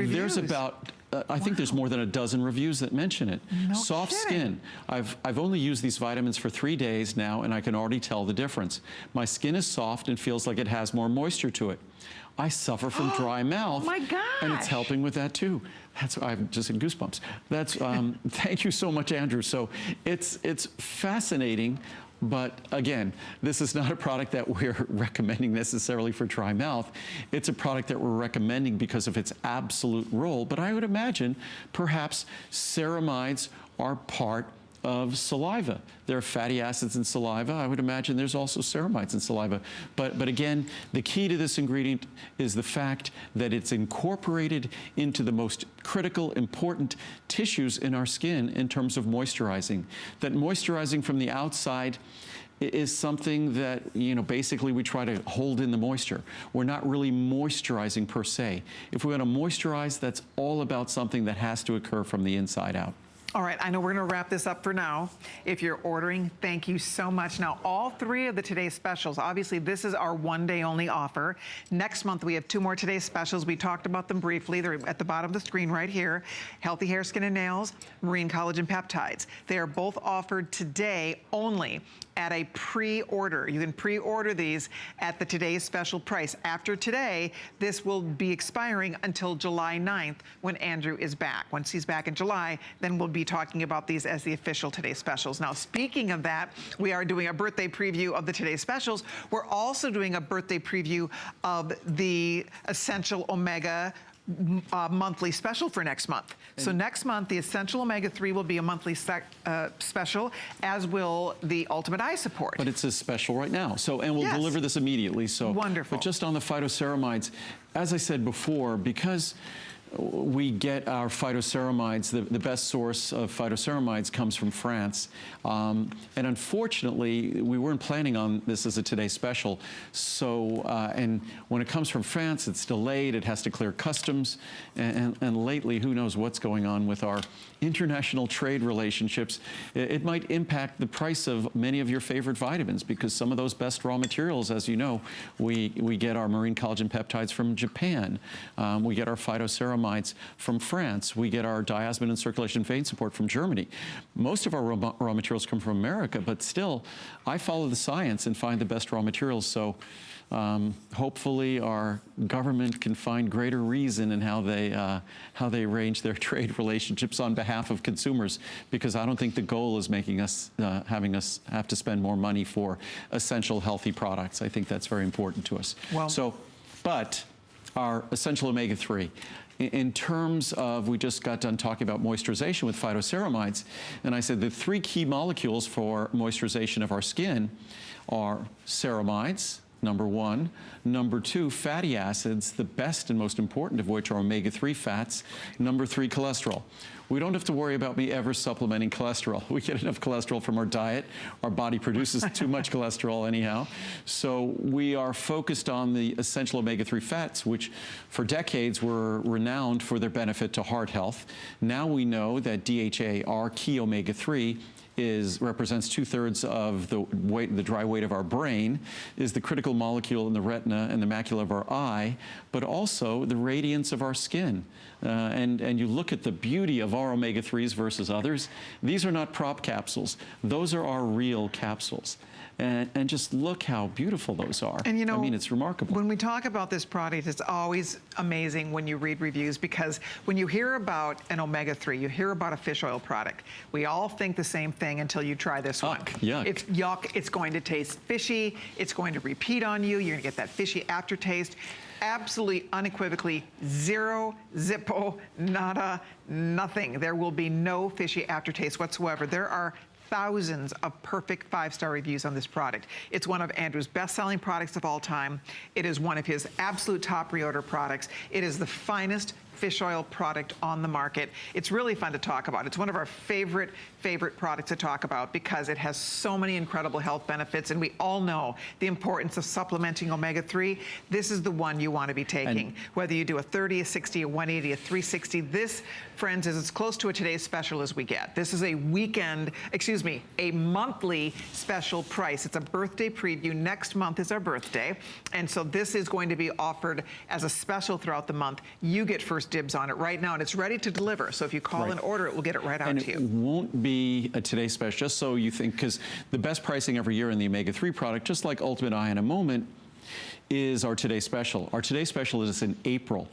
[SPEAKER 1] there's about I think there's more than a dozen reviews that mention it. Soft skin. I've only used these vitamins for 3 days now, and I can already tell the difference. My skin is soft and feels like it has more moisture to it. I suffer from dry mouth.
[SPEAKER 2] Oh my gosh.
[SPEAKER 1] And it's helping with that too. I've just had goosebumps. That's thank you so much, Andrew. So it's fascinating. But again, this is not a product that we're recommending necessarily for dry mouth. It's a product that we're recommending because of its absolute role. But I would imagine perhaps ceramides are part of saliva. There are fatty acids in saliva. I would imagine there's also ceramides in saliva. But again, the key to this ingredient is the fact that it's incorporated into the most critical, important tissues in our skin in terms of moisturizing. That moisturizing from the outside is something that, you know, basically we try to hold in the moisture. We're not really moisturizing per se. If we want to moisturize, that's all about something that has to occur from the inside out.
[SPEAKER 2] All right, I know we're gonna wrap this up for now. If you're ordering, thank you so much. Now, all three of the Today's Specials, obviously this is our one-day only offer. Next month, we have 2 more Today's Specials. We talked about them briefly. They're at the bottom of the screen right here. Healthy Hair, Skin, and Nails, Marine Collagen Peptides. They are both offered today only at a pre-order. You can pre-order these at the Today's Special price. After today, this will be expiring until July 9th when Andrew is back. Once he's back in July, then we'll be talking about these as the official Today's Specials. Now, speaking of that, we are doing a birthday preview of the Today's Specials. We're also doing a birthday preview of the Essential Omega monthly special for next month. So next month, the Essential Omega-3 will be a monthly special, as will the Ultimate Eye Support.
[SPEAKER 1] But it's a special right now. So, and we'll
[SPEAKER 2] Yes.
[SPEAKER 1] deliver this immediately. So,
[SPEAKER 2] wonderful.
[SPEAKER 1] But just on the phytoceramides, as I said before, because we get our phytoceramides, the best source of phytoceramides comes from France. And unfortunately, we weren't planning on this as a Today Special. So, and when it comes from France, it's delayed. It has to clear customs. And lately, who knows what's going on with our international trade relationships. It might impact the price of many of your favorite vitamins, because some of those best raw materials, as you know, we get our marine collagen peptides from Japan. We get our phytoceramides from France. We get our diasmin and circulation vein support from Germany. Most of our raw materials come from America, but still, I follow the science and find the best raw materials. So hopefully our government can find greater reason in how they arrange their trade relationships on behalf of consumers, because I don't think the goal is making us, having us have to spend more money for essential healthy products. I think that's very important to us.
[SPEAKER 2] Well,
[SPEAKER 1] so, but our Essential Omega-3, in terms of, we just got done talking about moisturization with phytoceramides, and I said the 3 key molecules for moisturization of our skin are ceramides, number 1. Number 2, fatty acids, the best and most important of which are omega-3 fats. Number 3, cholesterol. We don't have to worry about me ever supplementing cholesterol. We get enough cholesterol from our diet. Our body produces too much cholesterol anyhow. So we are focused on the essential omega-3 fats, which for decades were renowned for their benefit to heart health. Now we know that DHA, our key omega-3, represents 2/3 of the dry weight of our brain, is the critical molecule in the retina and the macula of our eye, but also the radiance of our skin. And you look at the beauty of our omega-3s versus others. These are not prop capsules. Those are our real capsules. And just look how beautiful those are.
[SPEAKER 2] And you know,
[SPEAKER 1] I mean, it's remarkable.
[SPEAKER 2] When we talk about this product, it's always amazing when you read reviews, because when you hear about an omega-3, you hear about a fish oil product, we all think the same thing until you try this one.
[SPEAKER 1] Yuck.
[SPEAKER 2] It's yuck. It's going to taste fishy. It's going to repeat on you. You're going to get that fishy aftertaste. Absolutely, unequivocally, zero, zippo, nada, nothing. There will be no fishy aftertaste whatsoever. There are thousands of perfect 5-star reviews on this product. It's one of Andrew's best-selling products of all time. It is one of his absolute top reorder products. It is the finest fish oil product on the market. It's really fun to talk about. It's one of our favorite products to talk about, because it has so many incredible health benefits, and we all know the importance of supplementing omega-3. This is the one you want to be taking. Whether you do a 30, a 60, a 180, a 360, this, friends, is as close to a Today's Special as we get. This is a a monthly special price. It's a birthday preview. Next month is our birthday, and so this is going to be offered as a special throughout the month. You get first dibs on it right now, and it's ready to deliver. So if you call and order it, we'll get it right out to you.
[SPEAKER 1] And it won't be a Today's Special, just so you think, because the best pricing every year in the omega-3 product, just like Ultimate Eye in a moment, is our Today Special. Our Today Special is in April.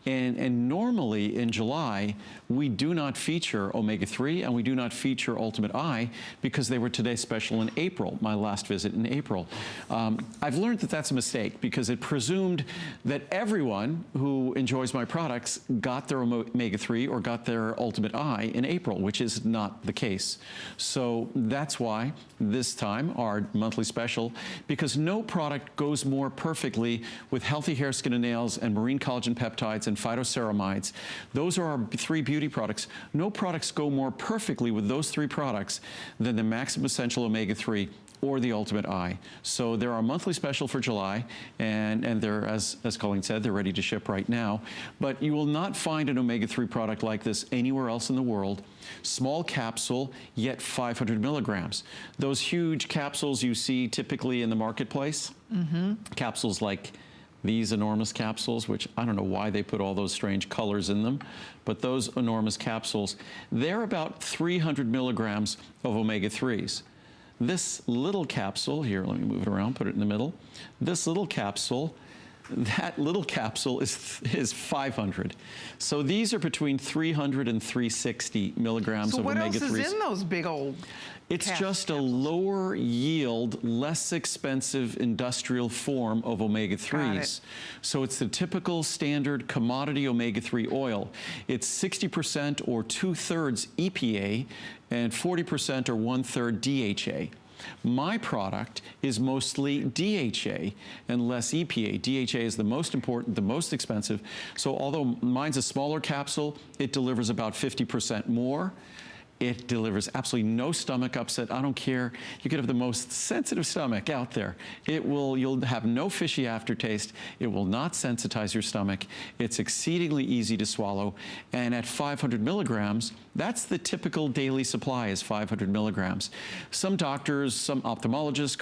[SPEAKER 1] And normally in July, we do not feature omega-3 and we do not feature Ultimate Eye because they were Today Special in April, my last visit in April. I've learned that that's a mistake because it presumed that everyone who enjoys my products got their omega-3 or got their Ultimate Eye in April, which is not the case. So that's why this time our monthly special, because no product goes more perfectly with healthy hair, skin, and nails and marine collagen peptides and phytoceramides. Those are our 3 beauty products. No products go more perfectly with those 3 products than the Maximum Essential Omega-3 or the Ultimate Eye. So they're our monthly special for July, and they're, as Colleen said, they're ready to ship right now. But you will not find an omega-3 product like this anywhere else in the world. Small capsule, yet 500 milligrams. Those huge capsules you see typically in the marketplace, capsules like these enormous capsules, which I don't know why they put all those strange colors in them, but those enormous capsules, they're about 300 milligrams of omega-3s. This little capsule, here, let me move it around, put it in the middle. This little capsule, that little capsule is 500. So these are between 300 and 360 milligrams of omega-3s.
[SPEAKER 2] So what else is in those big old
[SPEAKER 1] It's just a lower yield, less expensive industrial form of omega-3s. So it's the typical standard commodity omega-3 oil. It's 60% or 2/3 EPA and 40% or 1/3 DHA. My product is mostly DHA and less EPA. DHA is the most important, the most expensive. So although mine's a smaller capsule, it delivers about 50% more. It delivers absolutely no stomach upset. I don't care. You could have the most sensitive stomach out there. You'll have no fishy aftertaste. It will not sensitize your stomach. It's exceedingly easy to swallow. And at 500 milligrams, that's the typical daily supply is 500 milligrams. Some doctors, some ophthalmologists,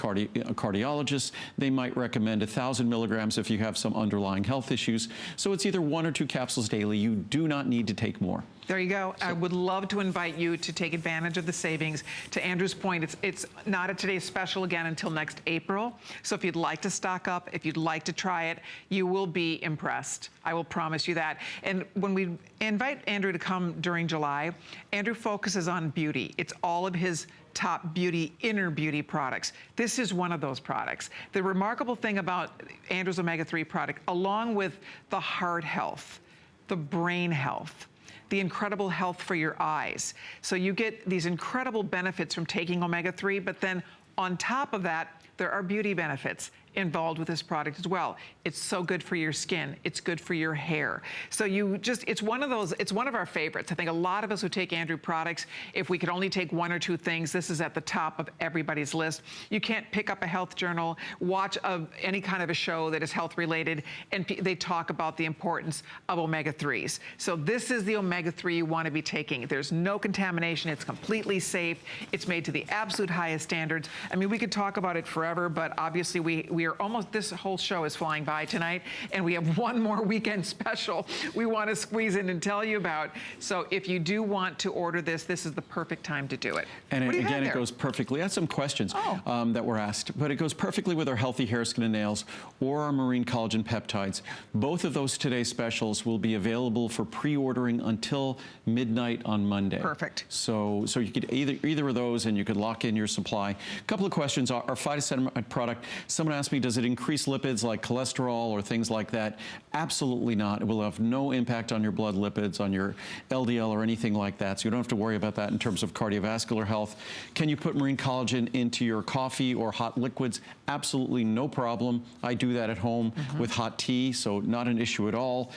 [SPEAKER 1] cardiologists, they might recommend 1,000 milligrams if you have some underlying health issues. So it's either 1 or 2 capsules daily. You do not need to take more.
[SPEAKER 2] There you go. So I would love to invite you to take advantage of the savings. To Andrew's point, it's not a Today's Special again until next April. So if you'd like to stock up, if you'd like to try it, you will be impressed. I will promise you that. And when we invite Andrew to come during July, Andrew focuses on beauty. It's all of his top beauty, inner beauty products. This is one of those products. The remarkable thing about Andrew's omega-3 product, along with the heart health, the brain health, the incredible health for your eyes. So you get these incredible benefits from taking omega-3, but then on top of that, there are beauty benefits involved with this product as well. It's so good for your skin. It's good for your hair. So it's one of our favorites. I think a lot of us who take Andrew products, if we could only take 1 or 2 things, this is at the top of everybody's list. You can't pick up a health journal, watch any kind of a show that is health related, and they talk about the importance of omega-3s. So this is the omega-3 you want to be taking. There's no contamination. It's completely safe. It's made to the absolute highest standards. I mean, we could talk about it forever, but obviously we are almost, this whole show is flying by tonight, and we have one more weekend special we want to squeeze in and tell you about. So if you do want to order this, this is the perfect time to do it.
[SPEAKER 1] And again, it goes perfectly. I had some questions that were asked, but it goes perfectly with our healthy hair, skin, and nails or our marine collagen peptides. Both of those Today Specials will be available for pre-ordering until midnight on Monday.
[SPEAKER 2] Perfect.
[SPEAKER 1] So you could either of those, and you could lock in your supply. A couple of questions. Our Phytoceramide product, someone asked me, does it increase lipids like cholesterol or things like that? Absolutely not. It will have no impact on your blood lipids, on your LDL or anything like that. So you don't have to worry about that in terms of cardiovascular health. Can you put marine collagen into your coffee or hot liquids? Absolutely no problem. I do that at home with hot tea, so not an issue at all.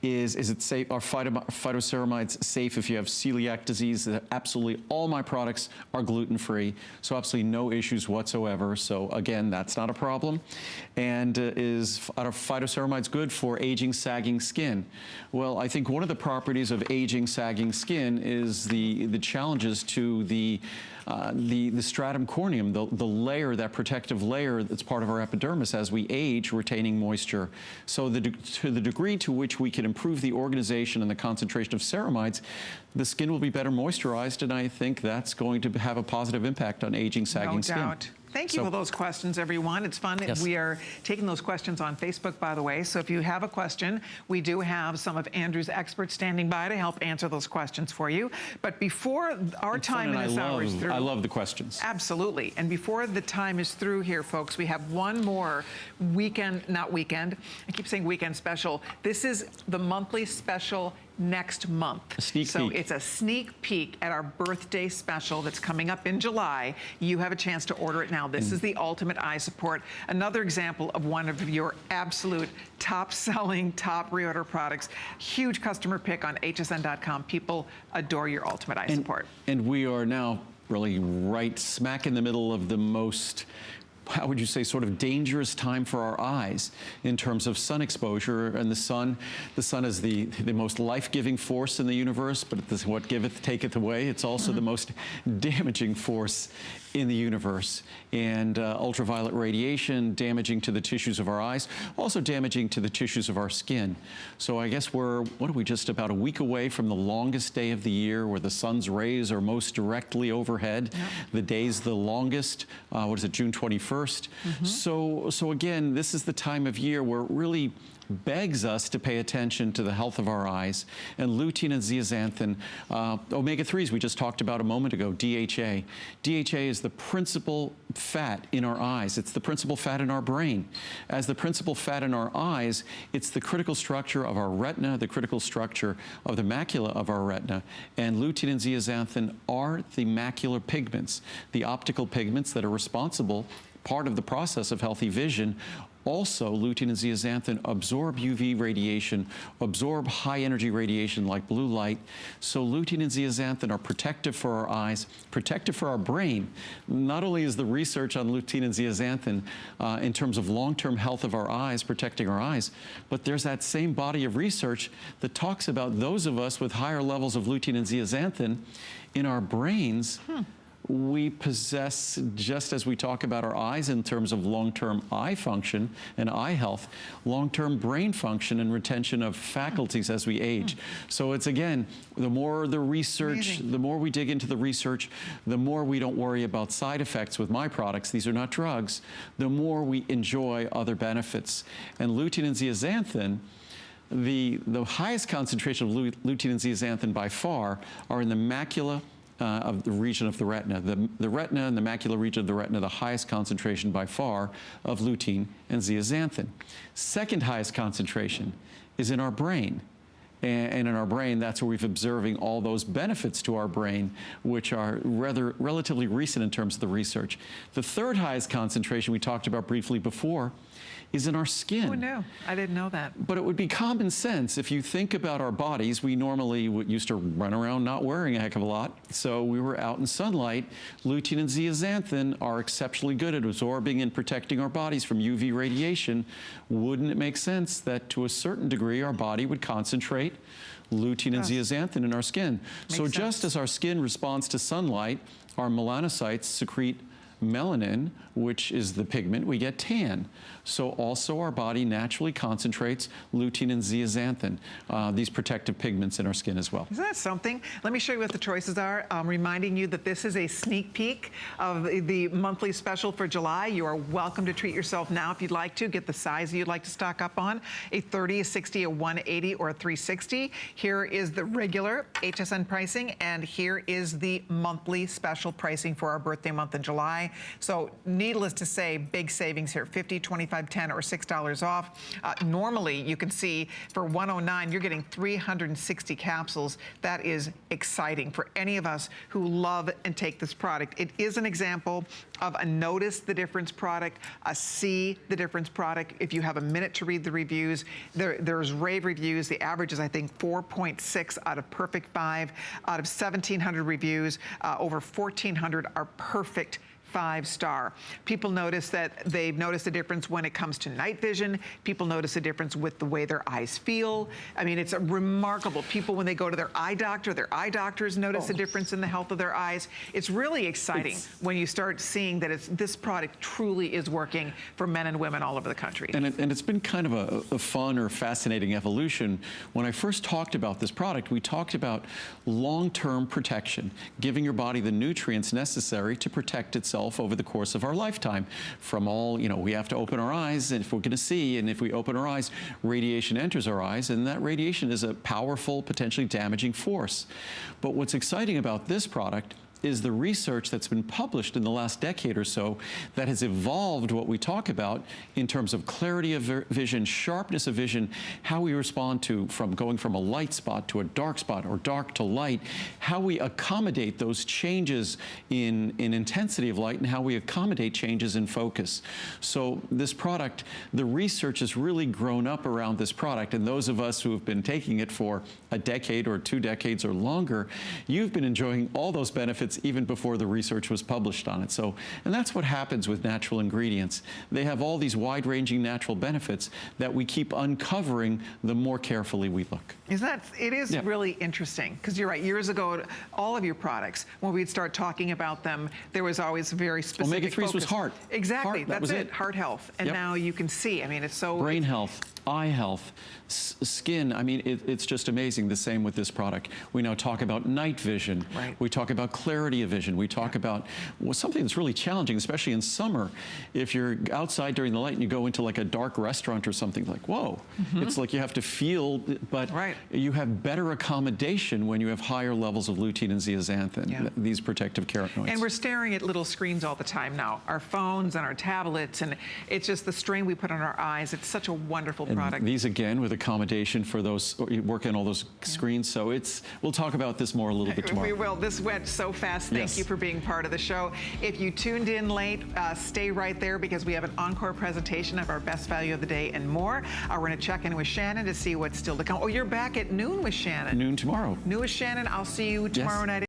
[SPEAKER 1] Is it safe? Are phytoceramides safe if you have celiac disease? Absolutely all my products are gluten-free, so absolutely no issues whatsoever. So again, that's not a problem. And are phytoceramides good for aging, sagging skin? Well, I think one of the properties of aging, sagging skin is the challenges to the stratum corneum, the layer, that protective layer that's part of our epidermis as we age, retaining moisture. So to the degree to which we can improve the organization and the concentration of ceramides, the skin will be better moisturized, and I think that's going to have a positive impact on aging, sagging skin.
[SPEAKER 2] No doubt. Thank you for those questions, everyone. It's fun.
[SPEAKER 1] Yes.
[SPEAKER 2] We are taking those questions on Facebook, by the way. So if you have a question, we do have some of Andrew's experts standing by to help answer those questions for you. But before our time in this hour is through.
[SPEAKER 1] I love the questions.
[SPEAKER 2] Absolutely. And before the time is through here, folks, we have one more weekend, not weekend, I keep saying weekend special. This is the monthly special next month.
[SPEAKER 1] A sneak
[SPEAKER 2] so
[SPEAKER 1] peek.
[SPEAKER 2] It's a sneak peek at our birthday special that's coming up in July. You have a chance to order it now. This is the Ultimate Eye Support. Another example of one of your absolute top-selling, top reorder products. Huge customer pick on hsn.com. People adore your Ultimate Eye Support.
[SPEAKER 1] And we are now really right smack in the middle of the most, how would you say, sort of dangerous time for our eyes in terms of sun exposure. And the sun is the most life-giving force in the universe, but it's what giveth, taketh away. It's also the most damaging force in the universe. And ultraviolet radiation damaging to the tissues of our eyes, also damaging to the tissues of our skin. So I guess what are we, just about a week away from the longest day of the year where the sun's rays are most directly overhead. Yep. The day's the longest, what is it, June 21st? So again, this is the time of year where it really begs us to pay attention to the health of our eyes. And lutein and zeaxanthin, omega-3s we just talked about a moment ago, DHA. DHA is the principal fat in our eyes. It's the principal fat in our brain. As the principal fat in our eyes, it's the critical structure of our retina, the critical structure of the macula of our retina. And lutein and zeaxanthin are the macular pigments, the optical pigments that are responsible, part of the process of healthy vision. Also, lutein and zeaxanthin absorb UV radiation, absorb high energy radiation like blue light. So lutein and zeaxanthin are protective for our eyes, protective for our brain. Not only is the research on lutein and zeaxanthin in terms of long-term health of our eyes, protecting our eyes, but there's that same body of research that talks about those of us with higher levels of lutein and zeaxanthin in our brains. We possess, just as we talk about our eyes in terms of long-term eye function and eye health, long-term brain function and retention of faculties as we age. So it's, again, the more the research, the more we dig into the research, the more we don't worry about side effects with my products. These are not drugs. The more we enjoy other benefits. And lutein and zeaxanthin, the highest concentration of lutein and zeaxanthin by far are in the macula of the region of the retina. The retina and the macular region of the retina, the highest concentration by far of lutein and zeaxanthin. Second highest concentration is in our brain. And in our brain, that's where we've observing all those benefits to our brain, which are relatively recent in terms of the research. The third highest concentration we talked about briefly before is in our skin.
[SPEAKER 2] Oh, no, I didn't know that.
[SPEAKER 1] But it would be common sense. If you think about our bodies, we normally used to run around not wearing a heck of a lot. So we were out in sunlight. Lutein and zeaxanthin are exceptionally good at absorbing and protecting our bodies from UV radiation. Wouldn't it make sense that to a certain degree our body would concentrate lutein and zeaxanthin in our skin? So just as our skin responds to sunlight, our melanocytes secrete melanin, which is the pigment, we get tan. So also our body naturally concentrates lutein and zeaxanthin, these protective pigments in our skin as well.
[SPEAKER 2] Isn't that something? Let me show you what the choices are. I'm reminding you that this is a sneak peek of the monthly special for July. You are welcome to treat yourself now if you'd like to. Get the size you'd like to stock up on, a 30, a 60, a 180, or a 360. Here is the regular HSN pricing, and here is the monthly special pricing for our birthday month in July. So needless to say, big savings here, 50, 25, 10, or $6 off. Normally, you can see for $109, you're getting 360 capsules. That is exciting for any of us who love and take this product. It is an example of a notice the difference product, a see the difference product. If you have a minute to read the reviews, there's rave reviews. The average is, I think, 4.6 out of perfect 5. Out of 1,700 reviews, over 1,400 are perfect 5-star. People notice that they've noticed a difference when it comes to night vision. People notice a difference with the way their eyes feel. I mean, it's remarkable. People, when they go to their eye doctors notice a difference in the health of their eyes. It's really exciting when you start seeing that this product truly is working for men and women all over the country. And
[SPEAKER 1] it's been kind of a fun or fascinating evolution. When I first talked about this product, we talked about long-term protection, giving your body the nutrients necessary to protect itself itself over the course of our lifetime. From all, we have to open our eyes, and if we're going to see, and if we open our eyes, radiation enters our eyes, and that radiation is a powerful, potentially damaging force. But what's exciting about this product is the research that's been published in the last decade or so that has evolved what we talk about in terms of clarity of vision, sharpness of vision, how we respond to going from a light spot to a dark spot or dark to light, how we accommodate those changes in intensity of light, and how we accommodate changes in focus. So this product, the research has really grown up around this product, and those of us who have been taking it for a decade or 2 decades or longer, you've been enjoying all those benefits even before the research was published on it. So, and that's what happens with natural ingredients. They have all these wide-ranging natural benefits that we keep uncovering the more carefully we look.
[SPEAKER 2] It is really interesting, because you're right. Years ago, all of your products, when we'd start talking about them, there was always very specific
[SPEAKER 1] Omega-3s was heart.
[SPEAKER 2] Exactly,
[SPEAKER 1] Heart,
[SPEAKER 2] that's it, heart health. And now you can see, I mean, it's so...
[SPEAKER 1] Brain health, eye health, skin. I mean, it's just amazing. The same with this product. We now talk about night vision.
[SPEAKER 2] Right.
[SPEAKER 1] We talk about clarity of vision. We talk about something that's really challenging, especially in summer. If you're outside during the light and you go into like a dark restaurant or something, like, whoa, it's like you have to feel, but you have better accommodation when you have higher levels of lutein and zeaxanthin, these protective carotenoids.
[SPEAKER 2] And we're staring at little screens all the time now, our phones and our tablets, and it's just the strain we put on our eyes. It's such a wonderful product.
[SPEAKER 1] These, again, with accommodation for those working on all those screens. So we'll talk about this more a little bit tomorrow.
[SPEAKER 2] We will. This went so fast. Thank you for being part of the show. If you tuned in late, stay right there, because we have an encore presentation of our best value of the day and more. We're going to check in with Shannon to see what's still to come. Oh, you're back at noon with Shannon.
[SPEAKER 1] Noon tomorrow.
[SPEAKER 2] Noon with Shannon. I'll see you tomorrow night.